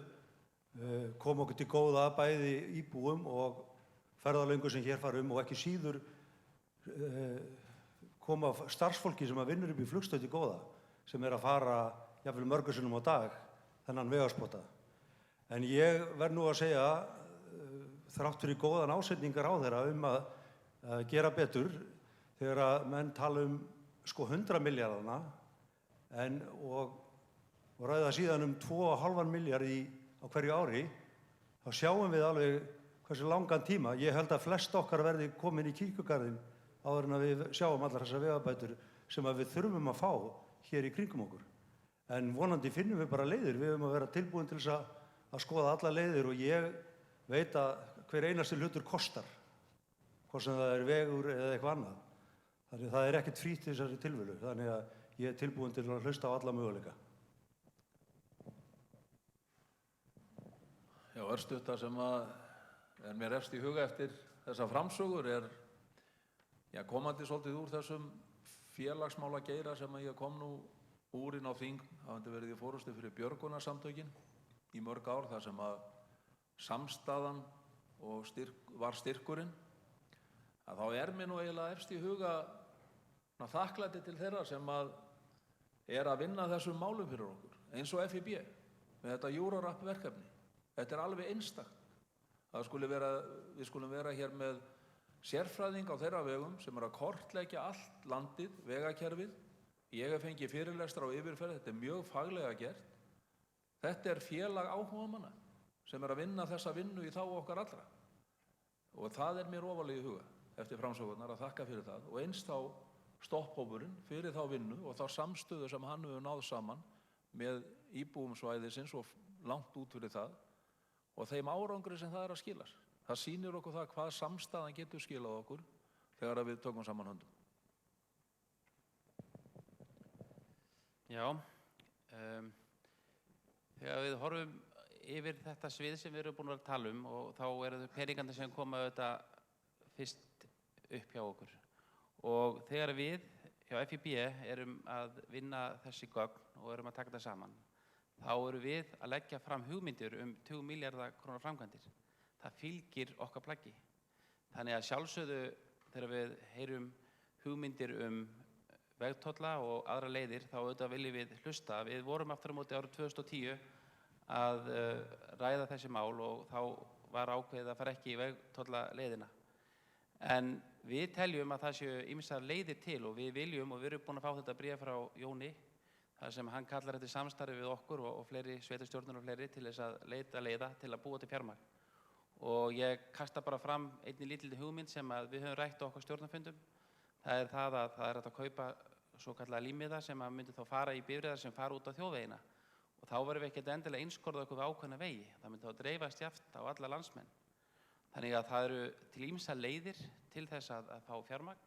koma okkur til góða bæði íbúum og ferðalöngum sem hér fara og ekki síður koma starfsfólki sem að vinnur upp í flugstöð til góða, sem er að fara jafnvel mörgum sinnum á dag þennan vegarspota. En ég verð nú að segja, þrátt fyrir góðan ásetningar á þeirra að gera betur, þegar að menn tala 100 milljarðana og ræða síðan 2,5 milljarð á hverju ári, þá sjáum við alveg hversu langan tíma. Ég held að flest okkar verði komin í kirkjugarðinn áður en að við sjáum allar þessar vegabætur sem að við þurfum að fá hér í kringum okkur. En vonandi finnum við bara leiðir. Við höfum að vera tilbúin til þess að skoða alla leiðir og ég veit að hver einasti hlutur kostar, hvort sem það er vegur eða eitthvað annað. Þannig að það er ekkert frítt í þessari tilvilu. Þannig að ég er tilbúin til að hlusta á alla möguleika. Já, örstutta sem að er mér efst í huga eftir þessa framsögur komandi svolítið úr þessum félagsmála geira sem að ég kom nú úr inn á þing, hafandi verið í forystu fyrir björgunarsamtökin í mörg ár, þar sem að samstaðan og var styrkurinn, að þá er mér nú eiginlega efst í huga þakklæti til þeirra sem að vinna þessum málum fyrir okkur, eins og FIB með þetta Eurorapp verkefni. Þetta er alveg einstakt. Við skulum vera hér með sérfræðing á þeirra vegum sem að kortleggja allt landið, vegakerfið. Ég hef fengið fyrirlestra á yfirferð, þetta er mjög faglega gert. Þetta er félag áhugamanna sem að vinna þessa vinnu í þágu okkar allra. Og það er mér ofarlega í huga eftir framsögurnar að þakka fyrir það og eins þá stopphópurinn fyrir þá vinnu og þá samstöðu sem hann hefur náð saman með íbúum svæðisins og langt út fyrir það og þeim árangri sem það er að skila. Það sýnir okkur það hvað samstaðan getur skilað okkur þegar við tökum saman höndum. Já, þegar við horfum yfir þetta svið sem við erum búin að tala um og þá eru þau peningandi sem koma auðvitað fyrst upp hjá okkur. Og þegar við hjá FIB erum að vinna þessi gögn og erum að taka það saman, þá erum við að leggja fram hugmyndir 20 milljarða króna framkvæmdir. Það fylgir okkar plaggi. Þannig að sjálfsögðu þegar við heyrum hugmyndir vegtolla og aðra leiðir, þá auðvitað viljum við hlusta. Við vorum aftur á móti árið 2010 að ræða þessi mál og þá var ákveðið að fara ekki í vegtolla leiðina. En við teljum að það séu ýmsar leiðir til og við viljum og við erum búin að fá þetta bréf frá Jóni þar sem hann kallar eftir samstarfi við okkur og fleiri sveitarstjórnir og fleiri til þess að leita leiða til að búa til fjármagn. Og ég kasta bara fram einni lítilli hugmynd sem að við höfum rætt á okkar stjórnarfundum. Það er það að það er hægt að kaupa svokallaða límmiða sem að myndi þá fara í bifreiðar sem fara út á þjóðvegina. Og þá verðum við ekkert endilega einskorða okkur við ákveðna vegi. Það myndi þá dreifast jafnt á alla landsmenn. Þannig að það eru til ýmsar leiðir til þess að fá fjármagn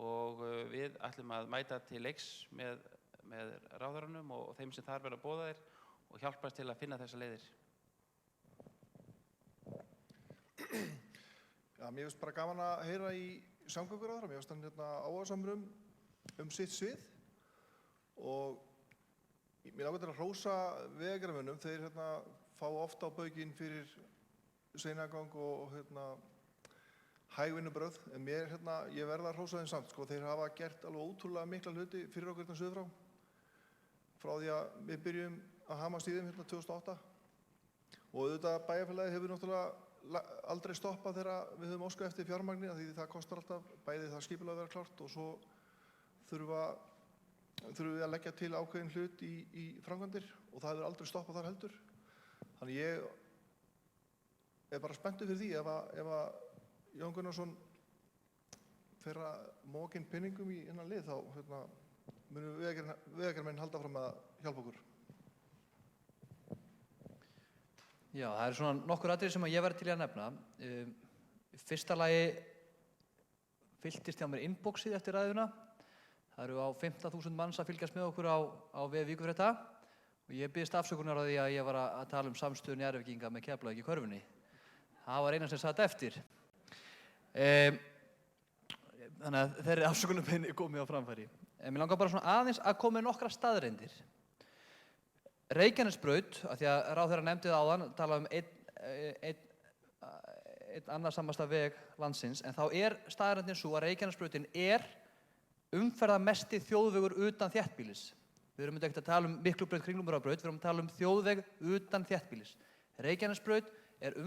og við ætlum að mæta til leiks með ráðherranum og þeim sem þar verða boðaðir og hjálpast til að finna þessar leiðir. Já, mér finnst bara gaman að heyra í samgönguráðherra. Mér finnst hann áhugasamur sitt svið og mér langar til að hrósa vegagerðarmönnum. Þeir fá ofta á baukinn fyrir seinagang og hægvinnubrögð, en ég verð að hrósa þeim samt. Þeir hafa gert alveg ótrúlega mikla hluti fyrir okkur suður frá því að við byrjum að hamast í þeim 2008. Og auðvitað bæjarfélagið hefur náttúrulega aldrei stoppað þegar við höfum óskað eftir fjármagni, því það kostar alltaf bæði það skipulag að vera klárt og svo þurfum við að leggja til ákveðin hlut í framkvæmdir og það hefur aldrei stoppað þar heldur. Þannig ég er bara spenntur fyrir því ef að Jón Gunnarsson fer að móka inn peningum í innan lið þá munum vegagerðarmenn halda fram að hjálpa okkur. Já, það eru svona nokkur atriði sem ég væri til að nefna. Í fyrsta lagi fylltist hjá mér inboxið eftir ræðuna. Það eru á 15.000 manns að fylgjast með okkur á vef Víkurfrétta og ég biðst afsökunar á því að ég var að tala um samstöðu Njarðvíkinga með Keflavík í körfunni. Það var eina sem satt eftir. Þannig að þeirri afsökunarbeiðni er komið á framfæri. Mér langar bara svona aðeins að koma með nokkra staðreyndir. Reykjanesbraut, af því að ráðherra nefndi það áðan, tala um einn annarsamasta veg landsins, en þá er staðreyndin sú að Reykjanesbrautin er umferðarmesti þjóðvegur utan þéttbýlis. Við erum ekki að tala um Miklubraut, Kringlumýrarbraut, við erum að tala um þjóðveg utan þéttbýlis. Reykjanesbraut er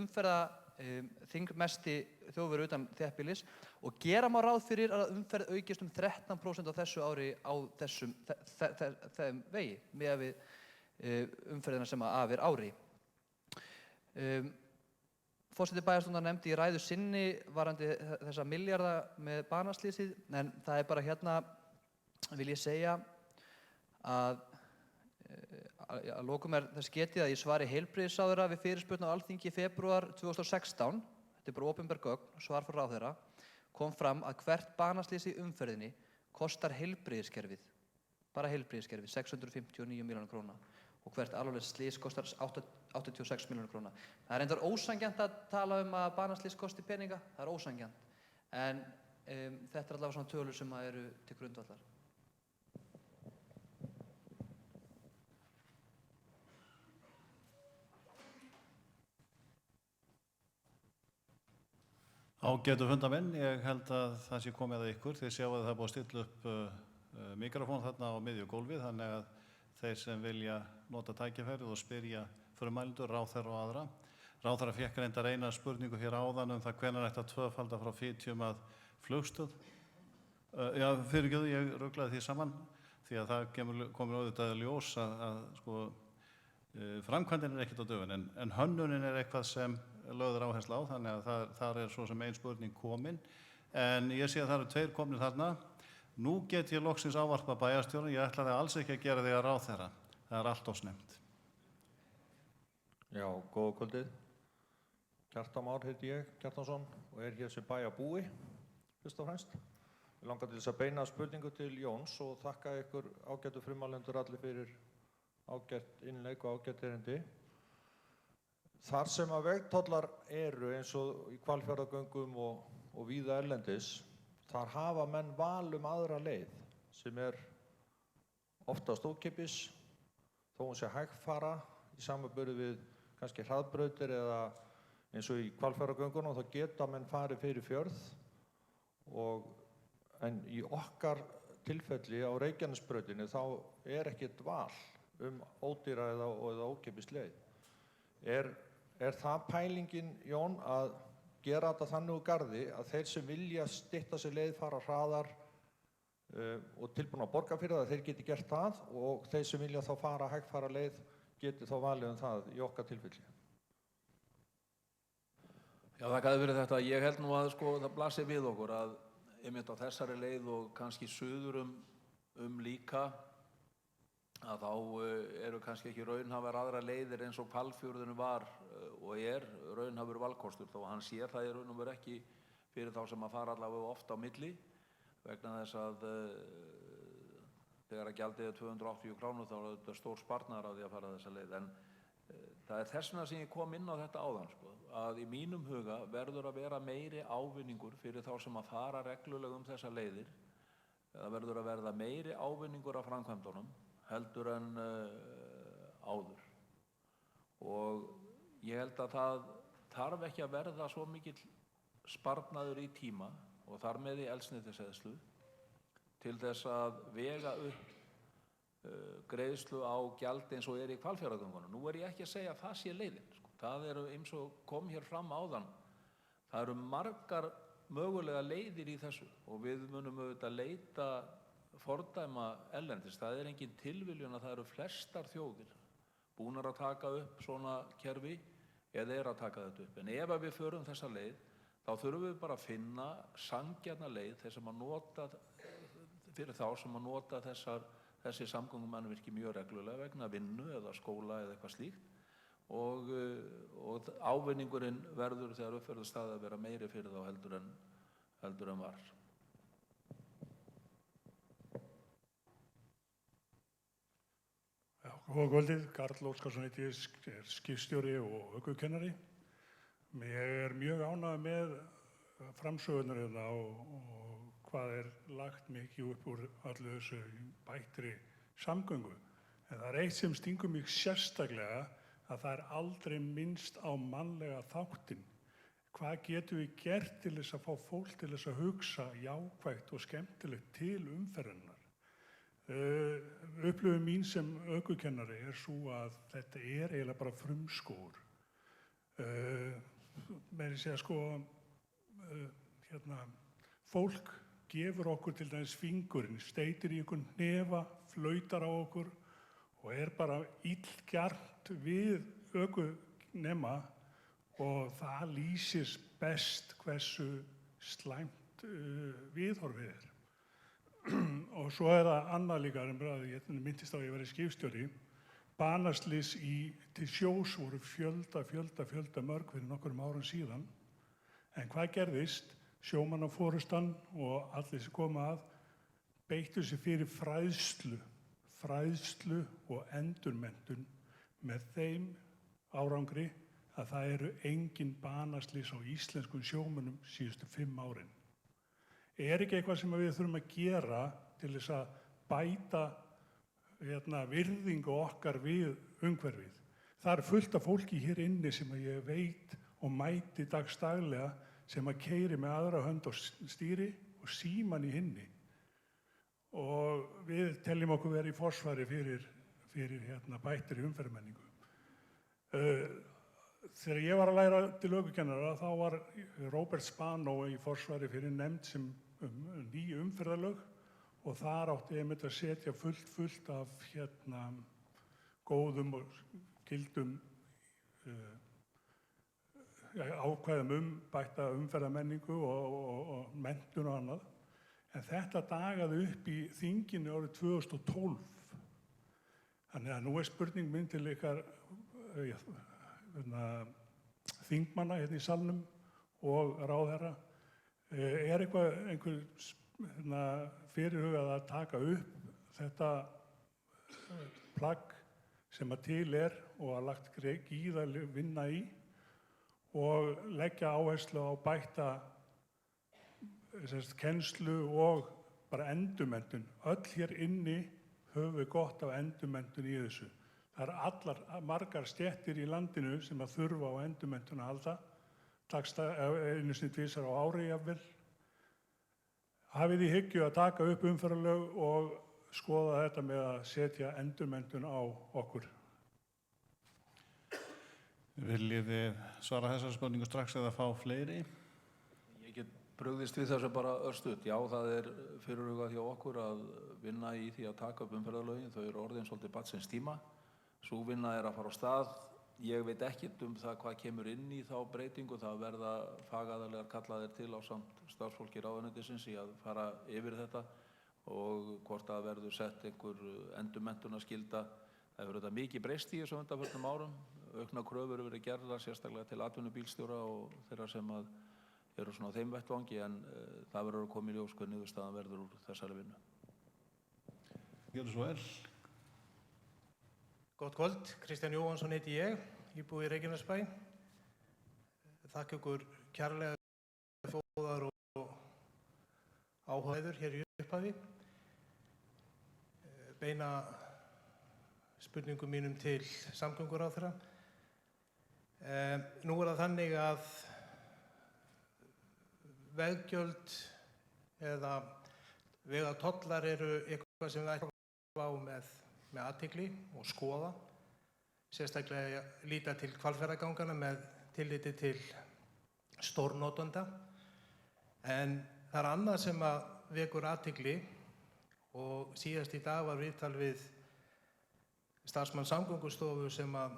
þingmesti þjóðvegur utan þéttbýlis og gera má ráð fyrir að umferð aukist 13% á þessu ári á þeim vegi miðað við umferðina sem af er ári. Forseti bæjarstjórnar nefndi í ræðu sinni varðandi þessa milljarða með banaslysið, en það er bara vil ég segja að lokum er þess getið að í svari heilbrigðisráðherra við fyrirspurn á Alþingi í febrúar 2016, þetta er bara opinber gögn, svar frá ráðherra, kom fram að hvert banaslys í umferðinni kostar heilbrigðiskerfið, bara heilbrigðiskerfið, 659 milljónir króna og hvert alvarlegt slys kostar 86 milljónir króna. Það er reyndar ósanngjarnt að tala að banaslys kosti peninga, það er ósanngjarnt. En þetta er allavega svona tölur sem eru til grundvallar. Ágætu fundamenn, ég held að það sé komið að ykkur. Þið sjáu að það er búið að stilla upp mikrofón þarna á miðju gólfið, þannig að þeir sem vilja nota tækifærið og spyrja frumælendur, ráðherra og aðra. Ráðherra fékk reyndar eina spurningu hér áðan það hvenær ætti að tvöfalda frá Fitjum að Flugstöð. Já, fyrirgefðu, ég ruglaði því saman því að það komur auðvitað í ljós að sko, framkvæmdin ekkert á dögun en hönnunin eitthvað sem lögður áherslu á, þannig að þar svo sem ein spurning komin. En ég sé að það eru tveir komnir þarna. Nú get ég loksins ávarpa bæjarstjórinn, ég ætlaði alls ekki að gera því að ráðherra. Það er allt of snemmt. Já, góða kvöldið. Kjartan Már heiti ég, Kjartansson, og hér sem bæjarbúi, fyrst og fremst. Ég langar til þess að beina spurningu til Jóns og þakka ykkur ágætu frumálendur allir fyrir ágætt innlegg og ágætt erindi. Þar sem að vegtollar eru eins og í Hvalfjarðargöngum og víða erlendis, þar hafa menn val aðra leið sem oftast ókeypis, þó hún sé hægfara í samanburði við kannski hraðbrautir eða eins og í Hvalfjarðargöngunum þá geta menn farið fyrir fjörð en í okkar tilfelli á Reykjanesbrautinni þá ekkert val ódýra eða ókeypis leið. Er það pælingin, Jón, að gera þetta þannig úr garði að þeir sem vilja stytta sér leið fara hraðar og tilbúin að borga fyrir það, þeir geti gert það og þeir sem vilja þá fara hægfara leið geti þá valið það í okkar tilfelli? Já, þakkaði fyrir þetta. Ég held nú að sko, það blasir við okkur að einmitt á þessari leið og kannski suður líka að þá eru kannski ekki raunhæfar aðra leiðir eins og Hvalfjörðurinn var og raunhæfur valkostur þó að hann sér það í raun og veru ekki fyrir þá sem að fara allavega oft á milli vegna þess að þegar að gjaldið 280 krónur þá þetta stór sparnaður á því að fara þessa leið en það þess vegna sem ég kom inn á þetta áðan sko, að í mínum huga verður að vera meiri ávinningur fyrir þá sem að fara reglulega þessa leiðir það verður að verða meiri ávinningur af framkvæmdunum heldur en áður og ég held að það þarf ekki að verða svo mikill sparnaður í tíma og þar með í eldsneytiseyðslu til þess að vega upp greiðslu á gjald eins og í Hvalfjarðargöngunum. Nú ég ekki að segja að það sé leiðin. Sko. Það eins og kom hér fram áðan. Það eru margar mögulega leiðir í þessu og við munum auðvitað leita fordæma erlendis. Það engin tilviljun að það eru flestar þjóðir búnar að taka upp svona kerfi eða að taka þetta upp. En ef við förum þessa leið, þá þurfum við bara að finna sanngjarna leið fyrir þá sem að nota þessi samgöngumannvirki mjög reglulega vegna vinnu eða skóla eða eitthvað slíkt og ávinningurinn verður þegar upp verður staðið að vera meiri fyrir þá heldur en var. Góða kvöldið, Karl Óskarsson heiti ég, skipstjóri og ökukennari. Ég mjög ánægður með framsögunar hérna og hvað lagt mikið upp úr öllu þessu bættri samgöngu. En það eitt sem stingur mig sérstaklega að það aldrei minnst á mannlega þáttinn. Hvað getum við gert til þess að fá fólk til þess að hugsa jákvætt og skemmtilegt til umferðarinnar? Upplifun mín sem ökukennari svo að þetta eiginlega bara frumskógur. Meira að segja sko, fólk gefur okkur til dæmis fingurinn, steytir í einhvern hnefa, flautar á okkur og bara illgjarnt við ökunema og það lýsir best hversu slæmt viðhorfið Og svo það annað líka, ég minntist á að ég væri skipstjóri, banaslys til sjós voru fjölda mörg fyrir nokkrum árum síðan. En hvað gerðist? Sjómannaforustan og allir sem koma að beittu sig fyrir fræðslu og endurmenntun með þeim árangri að það eru engin banaslys á íslenskum sjómönnum síðustu 5 árin. Er ekki eitthvað sem við þurfum að gera til þess að bæta virðingu okkar við umhverfið? Það er fullt af fólki hér inni sem ég veit og mæti dagstaglega sem að keyri með aðra hönd á stýri og síman í hinni. Og við teljum okkur vera í forsvari fyrir bættri umferðarmenningu. Þegar ég var að læra til ökukennara þá var Robert Spano í forsvari fyrir nefnd sem ný umferðarlög og þar átti einmitt að setja fullt af góðum og gildum ákvæðum bætta umferðarmenningu og menntun og annað. En þetta dagaði upp í þinginu árið 2012. Þannig að nú er spurning minn til ykkar þingmanna hérna í salnum og ráðherra. Er einhver fyrirhugað að taka upp þetta plagg sem að til og að lagt gríðarleg vinna í og leggja áherslu á bætta kennslu og bara endurmenntun. Öll hér inni höfum við gott af endurmenntun í þessu. Það eru margar stéttir í landinu sem að þurfa á endurmenntun að halda, einu sinni tvisvar á ári jafnvel. Hafið í hyggju að taka upp umferðarlög og skoða þetta með að setja endurmenntun á okkur. Viljið þið svara þessar spurningu strax eða fá fleiri? Ég get brugðist við þessu bara örstutt. Já, það er fyrirhugað hjá okkur að vinna í því að taka upp umferðarlögin. Þau eru orðin svolítið barnsins tíma. Sú vinna er að fara á stað. Ég veit ekkert það hvað kemur inn í þá breytingu. Það verða fagaðilegar kallaðir til ásamt starfsfólki ráðuneytisins í að fara yfir þetta og hvort það verður sett einhver endurmenntunarskylda. Það hefur þetta mikið breyst í þessu undanförnum árum. Auknar kröfur eru verið gerðar sérstaklega til atvinnubílstjóra og þeirra sem eru svona á þeim vettvangi en það verður að koma í ljós hvernig niðurstaðan verður úr þessari vinnu. Gjörðu svo vel. Gott kvöld, Kristján Jóhannsson heiti ég, íbúi í Reykjanesbæ. Þakka ykkur kærlega góðar og áhugaður hér í upphafi. Beina spurningum mínum til samgönguráðherra. Nú er það þannig að veggjöld eða vegatollar eru eitthvað sem við ætlum að á með athygli og skoða. Sérstaklega líta til Hvalfjarðarganganna með tilliti til stórnotanda. En það er annað sem að vekur athygli og síðast í dag var viðtal við starfsmann Samgöngustofu sem að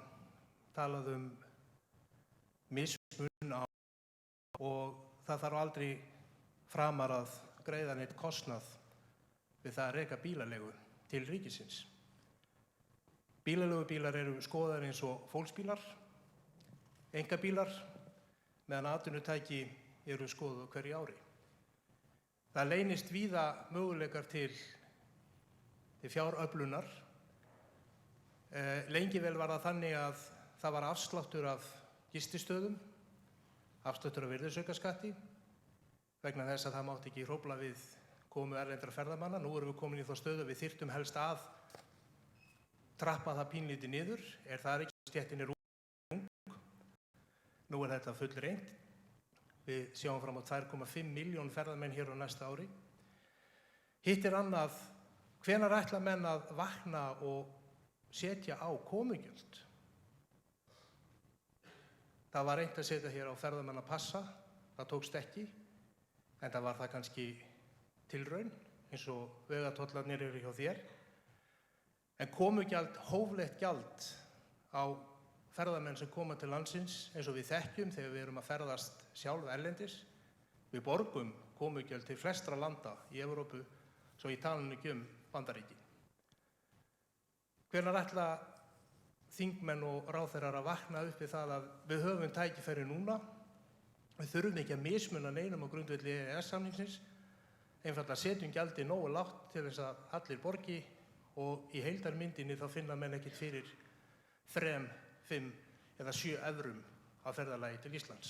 talaði mismun á og það þarf aldrei framar að greiða neitt kostnað við það að reka bílaleigu til ríkisins. Bílaleigubílar eru skoðaðir eins og fólksbílar, einkabílar, meðan atvinnutæki eru skoðuð hverju ári. Það leynist víða möguleikar til fjáröflunar. Lengi vel var það þannig að það var afsláttur af gististöðum, afsláttur af virðisaukaskatti, vegna þess að það mátti ekki hrófla við komu erlendra ferðamanna. Nú erum við komin í þá stöðu að við þyrftum helst að trappa það pínlítið niður. Er það ekki stéttin er ung? Nú er þetta fullreynt. Við sjáum fram á 2,5 milljón ferðamenn hér á næsta ári. Hitt er annað, hvenær ætla menn að vakna og setja á komugjöld? Það var reynt að setja hér á ferðamenn að passa, það tókst ekki, en það var það kannski tilraun, eins og vegatollarnir eru hjá þér. En komugjald, hóflegt gjald á ferðamenn sem koma til landsins, eins og við þekkjum þegar við erum að ferðast sjálf erlendis. Við borgum komugjöld til flestra landa í Evrópu, svo ég tala nú ekki Bandaríkin. Hvenær ætla þingmenn og ráðherrar að vakna upp við það að við höfum tækifæri núna, við þurfum ekki að mismuna neinum á grundvelli EES-samningsins, einfaldlega setjum gjaldið nógu lágt til þess að allir borgi og í heildarmyndinni þá finna menn ekkert fyrir 3, 5 eða 7 evrum á ferðalagi til Íslands.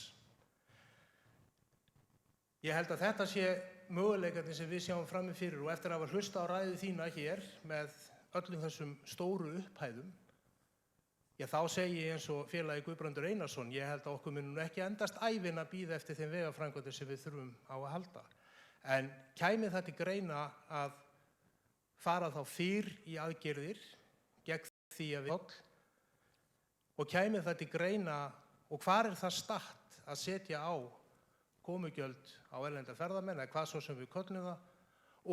Ég held að þetta sé möguleikarnir sem við sjáum frammi fyrir og eftir að hafa hlusta á ræðu þína hér með öllum þessum stóru upphæðum, þá segi ég eins og félagi Guðbrandur Einarsson, ég held að okkur munum ekki endast ævin að bíða eftir þeim vegaframkvæmdum sem við þurfum á að halda. En kæmi það til greina að fara þá fyrr í aðgerðir gegn því að við og kæmi það til greina og hvar það statt að setja á komugjöld á erlenda ferðamenn eða hvað svo sem við köllum það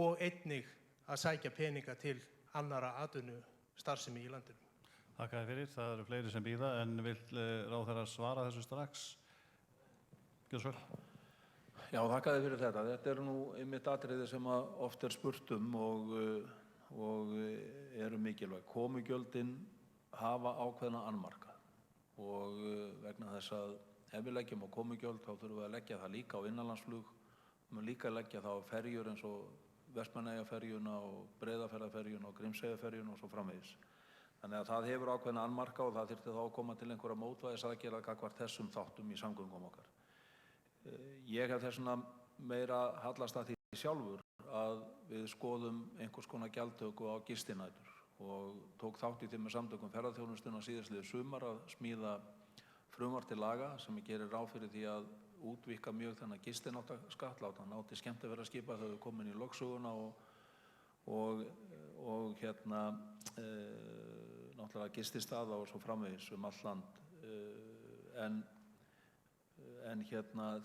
og einnig að sækja peninga til annarra atvinnustarfsemi í landinu. Þakka þér fyrir. Það eru fleiri sem bíða en vill ráðherra svara þessu strax? Gjörðu svo vel. Já, þakka þér fyrir þetta. Þetta nú einmitt atriði sem oft spurt og eru mikilvæg. Komugjöldin hafa ákveðna annmarka og vegna þess að ef við leggjum á komugjöld þá þurfum við að leggja það líka á innanlandsflug, við munum líka leggja það á ferjur eins og Vestmannaeyjaferjuna og Breiðafjarðarferjuna og Grímseyjarferjuna og svo framvegis. Þannig að það hefur ákveðna annmarka og það þyrfti þá að koma til einhverja mótvægisaðgerða gagnvart þessum þáttum í samgöngum okkar. Ég hef þess vegna meira hallast að því sjálfur að við skoðum einhvers konar gjaldtöku á gistinætur og tók þátt í því með samtökum ferðaþjónustunnar síðastliðið sumar að smíða frumvarp til laga sem gerir ráð fyrir því að útvíkka mjög þennan gistináttaskatt, láta hann ná til skemmtiferðaskipa þegar við komin í lögsöguna og náttúrulega gististaða og svo framvegis allt land. En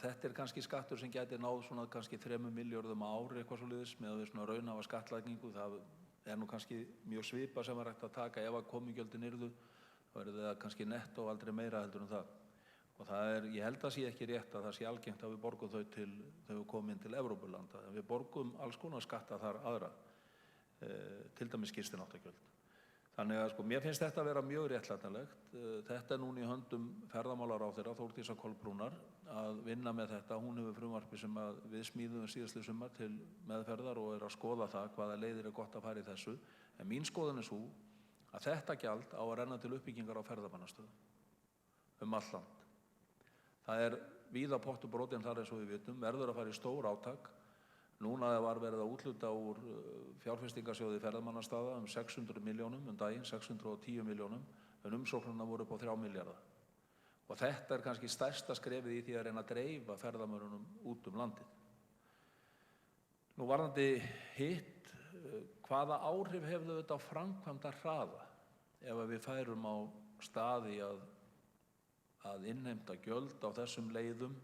þetta kannski skattur sem gæti náð svona kannski 3 milljörðum á ári eitthvað svoleiðis með við svona raunhafa skattlagningu. Það nú kannski mjög svipað sem hægt að taka ef að komugjöldin yrðu, þá það kannski nettó aldrei meira heldur en það. Og ég held að sé ekki rétt að það sé algengt að við borgum þau til þau komin til Evrópulanda. Við borgum alls konar skatta þar aðra, til dæmis gistináttargjöld. Þannig að mér finnst þetta að vera mjög réttlætanlegt. Þetta núna í höndum ferðamálaráðherra Þórdísar Kolbrúnar að vinna með þetta. Hún hefur frumvarpi sem við smíðum síðastliðið sumar til meðferðar og að skoða það hvaða leiðir gott að fara í þessu. En mín skoðun sú að þetta gjald á að renna til uppbyggingar á ferðamannastöðum allt land. Það víða pottur brotinn þar eins og við vitum, verður að fara í stór átak. Núna var verið að úthluta úr fjárfestingarsjóði ferðamannastaða 600 milljónum daginn, 610 milljónum, en umsóknirnar voru upp á 3 milljarða. Og þetta kannski stærsta skrefið í því að reyna að dreifa ferðamönnunum út landið. Nú varðandi hitt, hvaða áhrif hefur þetta á framkvæmdahraða ef við færum á staði að innheimta gjöld á þessum leiðum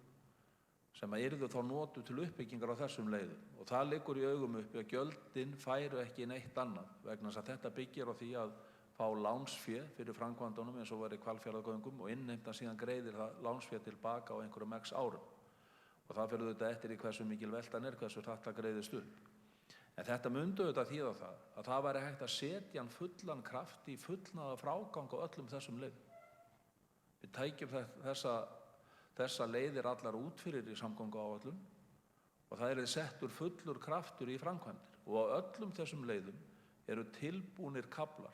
sem yrðu þá notuð til uppbyggingar á þessum leiðum. Og það liggur í augum uppi að gjöldin færu ekki neitt annað vegna þess að þetta byggir á því að fá lánsfé fyrir framkvæmdunum eins og var í Hvalfjarðargöngum og innheimta síðan greiðir það lánsfé tilbaka á einhverjum x árum. Og það fer auðvitað eftir í hversu mikil veltan hversu hratt það greiðist upp. En þetta myndi auðvitað þýða það að það væri hægt að setja hann fullan kraft í fullnaða frágang á öllum þessum leiðum. Við tækjum þessa leiðir allar út fyrir í samgönguáætlun og það yrði settur fullur kraftur í framkvæmdir. Og á öllum þessum leiðum eru tilbúnir kaflar.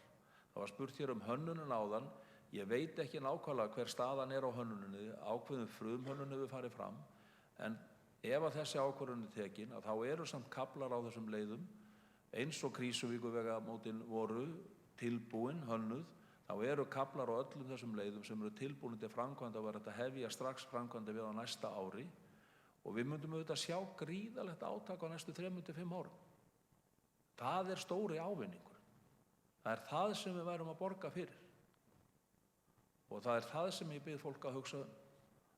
Það var spurt hér hönnunina áðan. Ég veit ekki nákvæmlega hver staðan á hönnuninni, ákveðin frumhönnun hefur farið fram, en ef að þessi ákvörðun tekin, þá eru samt kaflar á þessum leiðum, eins og Krýsuvíkurvegamótin voru tilbúin, hönnuð, þá eru kaflar á öllum þessum leiðum sem eru tilbúin til framkvæmda að vera að hefja strax framkvæmda við á næsta ári og við myndum auðvitað sjá gríðalegt átak á næstu 3-5 árum. Það stóri ávinningur. Það það sem við værum að borga fyrir. Og það það sem ég bið fólk að hugsa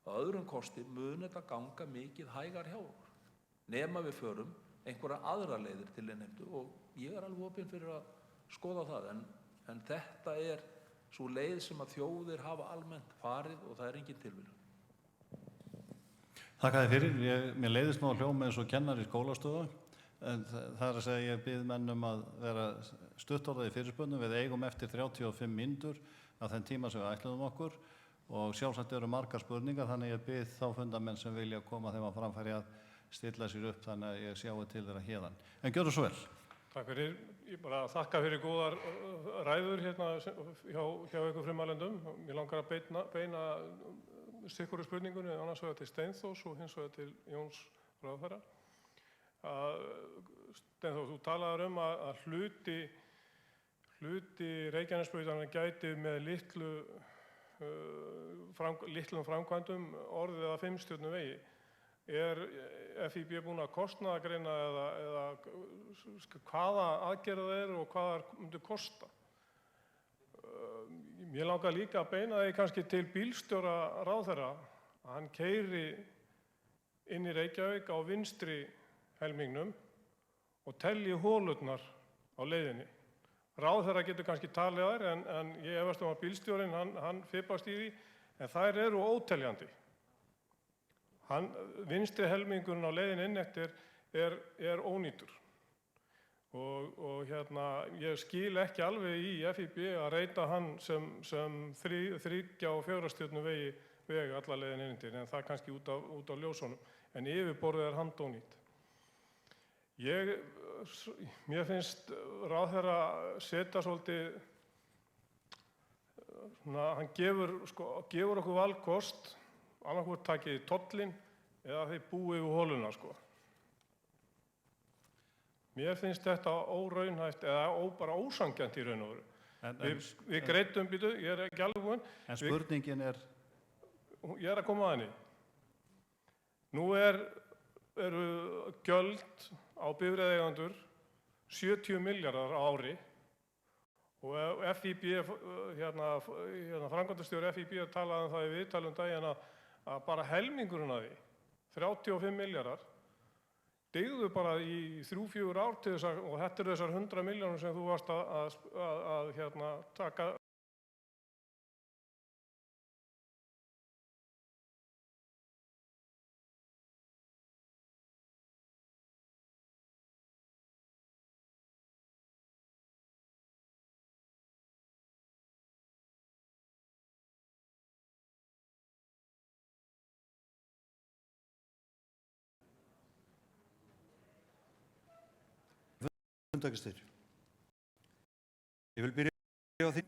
Að öðrum kosti mun þetta ganga mikið hægar hjá okkur. Nema við förum einhverja aðra leiðir til innheimtu og ég alveg opinn fyrir að skoða það en þetta sú leið sem að þjóðir hafa almennt farið og það engin tilviljun. Þakka þér fyrir. Mér leiðist nú að hljóma eins og kennari í skólastofu en það að segja ég bið menn að vera stuttorðað í fyrirspurnum. Við eigum eftir 35 mínútur af þeim tíma sem við ætluðum okkur og sjálfsagt eru margar spurningar þannig ég bið þá fundamenn sem vilja koma þeim á framfæri að stilla sér upp þannig að ég sjái til þeirra héðan. En gjörðu svo vel. Takk fyrir. Ég bara þakka fyrir góðar ræður hérna hjá ykkur frumælendum. Mér langar að beina sikkurri spurningunni, annars vegar til Steinþórs og hins vegar til Jóns ráðherra. Steinþór, þú talaðir að hluti Reykjanesbrautar gæti með litlum framkvæmdum orðið að 5 stjörnu vegi. Er FÍB búin að kostnaðargreina eða hvaða aðgerðir og hvað það myndi kosta? Mér langar líka að beina því kannski til bílstjóra ráðherra að hann keyri inn í Reykjavík á vinstri helmingnum og telji holurnar á leiðinni. Ráðherra getur kannski talið þær en ég efast að bílstjórinn hann fippast í því en þær eru óteljandi. Vinstri helmingurinn á leiðin inn eftir er ónýtur og ég skil ekki alveg í FÍB að reyta hann sem 3- og 4 stjörnu veg alla leiðin inn til, en það er kannski út af ljósunum, en yfirborðið er handónýtt. Mér finnst ráðherra setja svolítið, hann gefur okkur valkost, annarkvort takið tollinn eða þeir búið við holuna, Mér finnst þetta óraunhæft eða bara ósanngjarnt í raun og veru. Við greiddum, ég er ekki alveg búinn. En spurningin er? Ég er að koma að henni. Nú eru gjöld á bifreiðaeigendur 70 milljarðar á ári og FÍB, framkvæmdastjóri FÍB talaði það í viðtali daginn að bara helmingurinn af því, 35 milljarðar, dygðu bara í 3-4 ár til þess og þetta eru þessar 100 milljónir sem þú varst að taka. Ég vil byrja á því